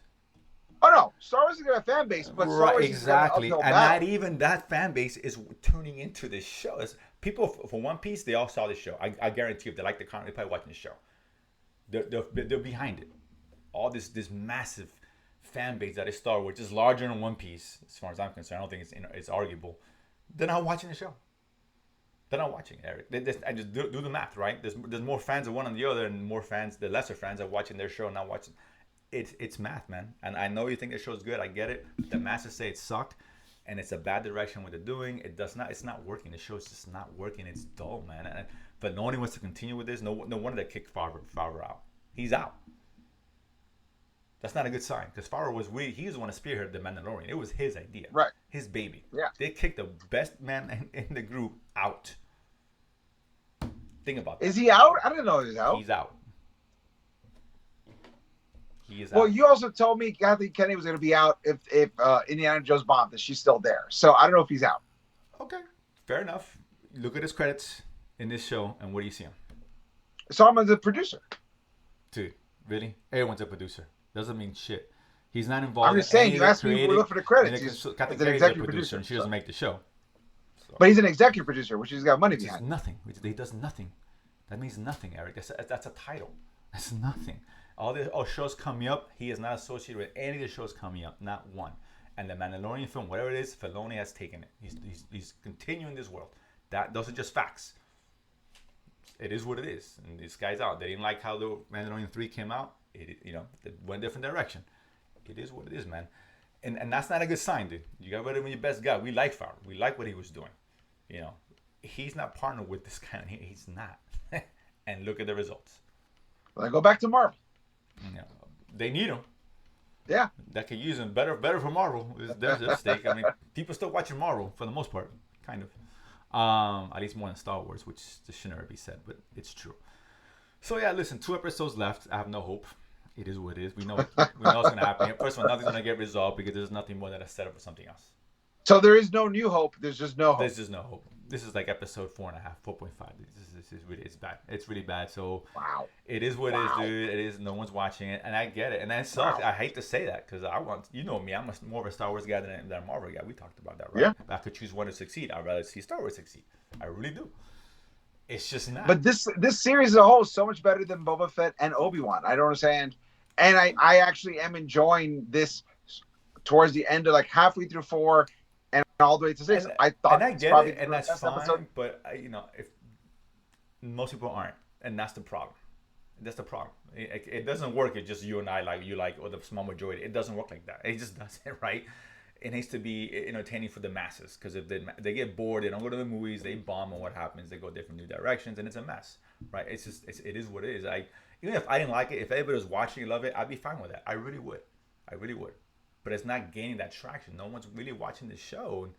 Oh no, Star Wars is going to have a fan base, but Star Wars exactly, is and not even that fan base is turning into this show. People for One Piece, they all saw the show. I guarantee you, if they like the content, they're probably watching the show. They're behind it. All this massive fan base that is Star Wars, just larger than One Piece, as far as I'm concerned. I don't think it's arguable. They're not watching the show. They're not watching Eric. I just do the math, right? There's more fans of one than the other, and more fans, the lesser fans, are watching their show and not watching. It's math, man. And I know you think the show's good. I get it. The masses say it sucked, and it's a bad direction what they're doing. It's not working. The show's just not working. It's dull, man. But no one wants to continue with this. No wonder they kicked Favreau out. He's out. That's not a good sign, because Favreau he's the one to spearhead the Mandalorian. It was his idea, right? His baby. Yeah. They kicked the best man in the group out. Think about that. Is he out? I didn't know he was out. He's out. Well, you also told me Kathleen Kennedy was going to be out if Indiana Jones bombed, that she's still there. So I don't know if he's out. Okay, fair enough. Look at his credits in this show, and what do you see him? So I'm the producer. Dude, really? Everyone's a producer. Doesn't mean shit. He's not involved. I'm just saying. You asked me to look for the credits. He's an executive producer, and she doesn't make the show. So. But he's an executive producer, which he's got money behind. Nothing. He does nothing. That means nothing, Eric. That's a title. That's nothing. All the shows coming up, he is not associated with any of the shows coming up, not one. And the Mandalorian film, whatever it is, Filoni has taken it. He's continuing this world. Those are just facts. It is what it is. And this guy's out. They didn't like how the Mandalorian 3 came out. It went a different direction. It is what it is, man. And that's not a good sign, dude. You got rid of your best guy. We like Favreau. We like what he was doing. He's not partnered with this kind. He's not. And look at the results. Well, I go back to Marvel. They need him. Yeah. That could use him better for Marvel. There's a stake. I mean, people still watching Marvel for the most part, kind of. At least more than Star Wars, which should never be said, but it's true. So yeah, listen, 2 episodes left. I have no hope. It is what it is. We know it's going to happen. First of all, nothing's going to get resolved because there's nothing more than a setup for something else. So there is no new hope. There's just no hope. There's just no hope. This is like episode 4.5, 4.5. This is really, it's bad. It's really bad. So wow. It is what it is, dude. It is. No one's watching it, and I get it. And that sucks. Wow. I hate to say that because me. I'm more of a Star Wars guy than a Marvel guy. We talked about that, right? Yeah. If I could choose one to succeed, I'd rather see Star Wars succeed. I really do. It's just not. But this series as a whole is so much better than Boba Fett and Obi-Wan. I don't understand. And I actually am enjoying this towards the end of like halfway through 4 and all the way to 6. I thought, and I get it, and that's fine. Episode. But if most people aren't, and that's the problem. That's the problem. It doesn't work. It's just you and I or the small majority. It doesn't work like that. It just doesn't, right? It needs to be entertaining for the masses, because if they get bored, they don't go to the movies, they bomb, and what happens? They go different new directions, and it's a mess, right? It is what it is. Even if I didn't like it, if everybody was watching and love it, I'd be fine with that. I really would. But it's not gaining that traction. No one's really watching the show.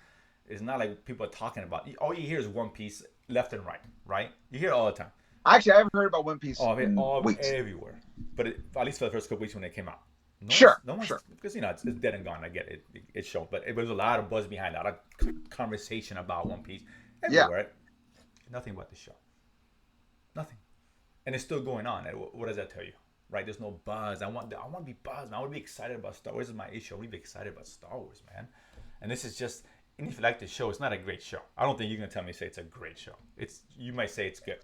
It's not like people are talking about. All you hear is One Piece left and right? You hear it all the time. Actually, I haven't heard about One Piece everywhere. But at least for the first couple weeks when it came out. Sure. Because it's dead and gone. I get it. It's shown. But there was a lot of buzz behind that. A lot of conversation about One Piece everywhere. Yeah. Nothing about the show. Nothing. And it's still going on. What does that tell you? Right? There's no buzz. I want to be buzzed. I want to be excited about Star Wars. This is my issue. I want to be excited about Star Wars, man. And this is just, and if you like the show, it's not a great show. I don't think you're going to tell me say it's a great show. You might say it's good.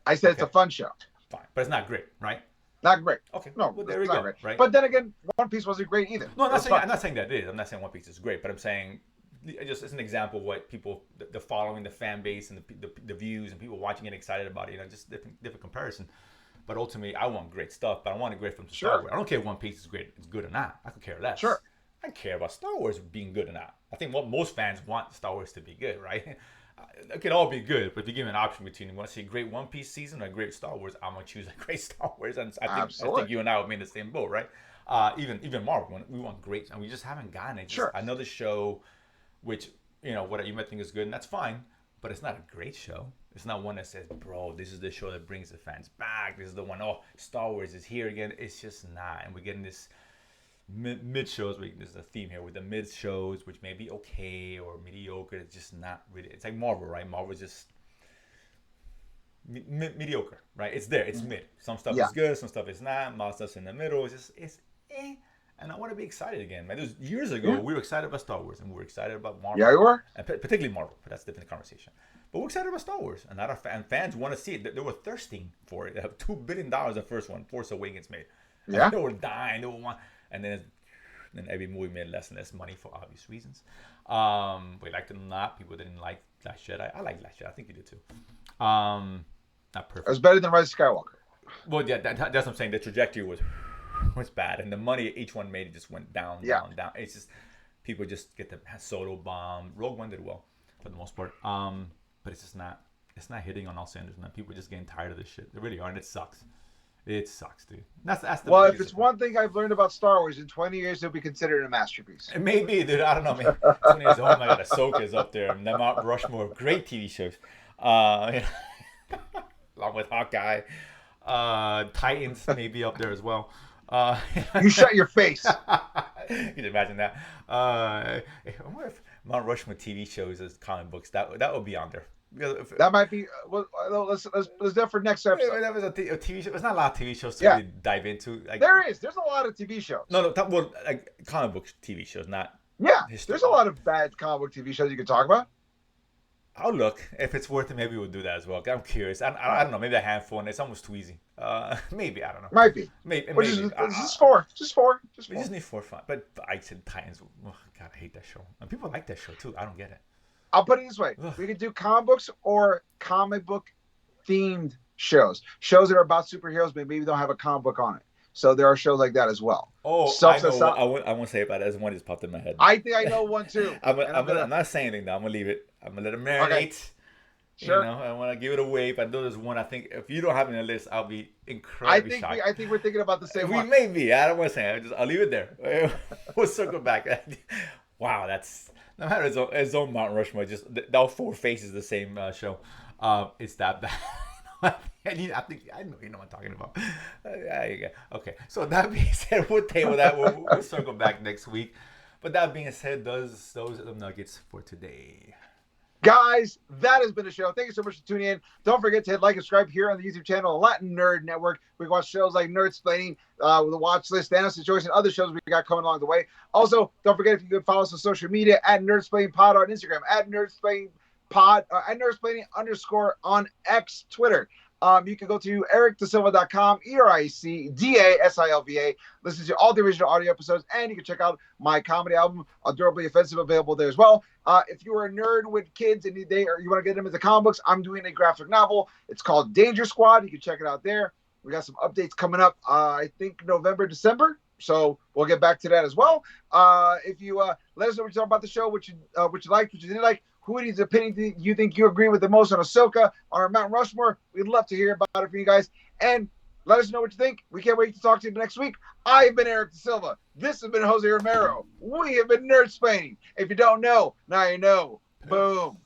I said it's a fun show. Fine. But it's not great, right? Not great. Okay. No, well, there we go. Great. Right? But then again, One Piece wasn't great either. No, I'm not saying that it is. I'm not saying One Piece is great, but I'm saying just as an example of what people, the following, the fan base, and the views, and people watching it excited about it. Just different comparison. But ultimately, I want great stuff. But I want a great film to Star Wars. I don't care if One Piece is great, it's good or not. I could care less. Sure. I care about Star Wars being good or not. I think what most fans want Star Wars to be good, right? It could all be good, but if you give me an option between you want to see a great One Piece season or a great Star Wars, I'm gonna choose a great Star Wars. And I think you and I would be in the same boat, right? Even Marvel, we want great, and we just haven't gotten it. Just another show, which what you might think is good, and that's fine, but it's not a great show. It's not one that says, bro, this is the show that brings the fans back. This is the one. Oh, Star Wars is here again. It's just not, and we're getting this mid shows. There's a theme here with the mid shows, which may be okay or mediocre. It's just not really. It's like Marvel, right? Marvel's just mediocre, right? It's there. It's mid. Some stuff is good. Some stuff is not. Most stuff's in the middle. It's eh. And I want to be excited again, man. There's years ago we were excited about Star Wars and we were excited about Marvel. Yeah, we were. And particularly Marvel, but that's a different conversation. But we're excited about Star Wars, and fans want to see it. They were thirsting for it. They have $2 billion the first one, Force Awakens made. Yeah. They were dying. They were want, and then every movie made less and less money for obvious reasons. We liked it or not. People didn't like Last Jedi. I like Last Jedi. I think you did too. Not perfect. It was better than Rise of Skywalker. Well, yeah, that's what I'm saying. The trajectory was bad, and the money each one made, it just went down. Down. It's just people just get the Solo bomb. Rogue One did well for the most part. But it's just not. It's not hitting on all cylinders, man. People are just getting tired of this shit. They really are, and it sucks. It sucks, dude. That's the well, if it's one thing I've learned about Star Wars, in 20 years it'll be considered a masterpiece. It may be, dude. I don't know, man. 20 years, oh my god, Ahsoka is up there. And Mount Rushmore, great TV shows. Along with Hawkeye, Titans may be up there as well. You shut your face. You can imagine that. I wonder if Mount Rushmore TV shows as comic books, that would be on there. That might be. Well, let's do that for next episode. That was a TV show. There's not a lot of TV shows to really dive into. Like, there's a lot of TV shows. No, well, like comic book TV shows, not. Yeah, there's a lot of bad comic book TV shows you can talk about. I'll look. If it's worth it, maybe we'll do that as well. I'm curious. I don't know. Maybe a handful, and it's almost too easy. Maybe, I don't know. Might be. Maybe. Just four. We just need 4 fun. But I said Titans. Oh, God, I hate that show. And people like that show too. I don't get it. I'll put it this way. We could do comic books or comic book themed shows. Shows that are about superheroes, but maybe don't have a comic book on it. So there are shows like that as well. Oh, I know. I won't say about it. As one just popped in my head. I think I know one too. I'm not saying anything though. I'm gonna leave it. I'm gonna let it marinate. Okay. Sure. I want to give it away, but there's one. I think if you don't have it on the list, I'll be incredibly shocked. I think we're thinking about the same one. We may be. I don't want to say. I'll leave it there. We'll circle back. Wow, that's no matter his own Mount Rushmore. Just all 4 faces of the same show. It's that bad. I think I know what I'm talking about. Okay, so that being said, we'll table that. We'll circle back next week. But that being said, those are the nuggets for today. Guys, that has been a show. Thank you so much for tuning in. Don't forget to hit like and subscribe here on the YouTube channel, Latin Nerd Network. We can watch shows like Nerdsplaining, with the watch list, Thanos Situation, and other shows we got coming along the way. Also, don't forget if you could follow us on social media at Nerdsplaining Pod on Instagram, at Nerdsplaining Pod, at Nerdsplaining _ on X, Twitter. You can go to ericdasilva.com, ERICDASILVA. Listen to all the original audio episodes, and you can check out my comedy album, Adorably Offensive, available there as well. If you are a nerd with kids and you want to get them into comic books, I'm doing a graphic novel. It's called Danger Squad. You can check it out there. We got some updates coming up, I think November, December. So we'll get back to that as well. If you let us know what you thought about the show, what you liked, what you didn't like. Who's opinion do you think you agree with the most on Ahsoka, on our Mount Rushmore? We'd love to hear about it from you guys. And let us know what you think. We can't wait to talk to you next week. I've been Eric Da Silva. This has been Jose Romero. We have been Nerdsplaining. If you don't know, now you know. Boom.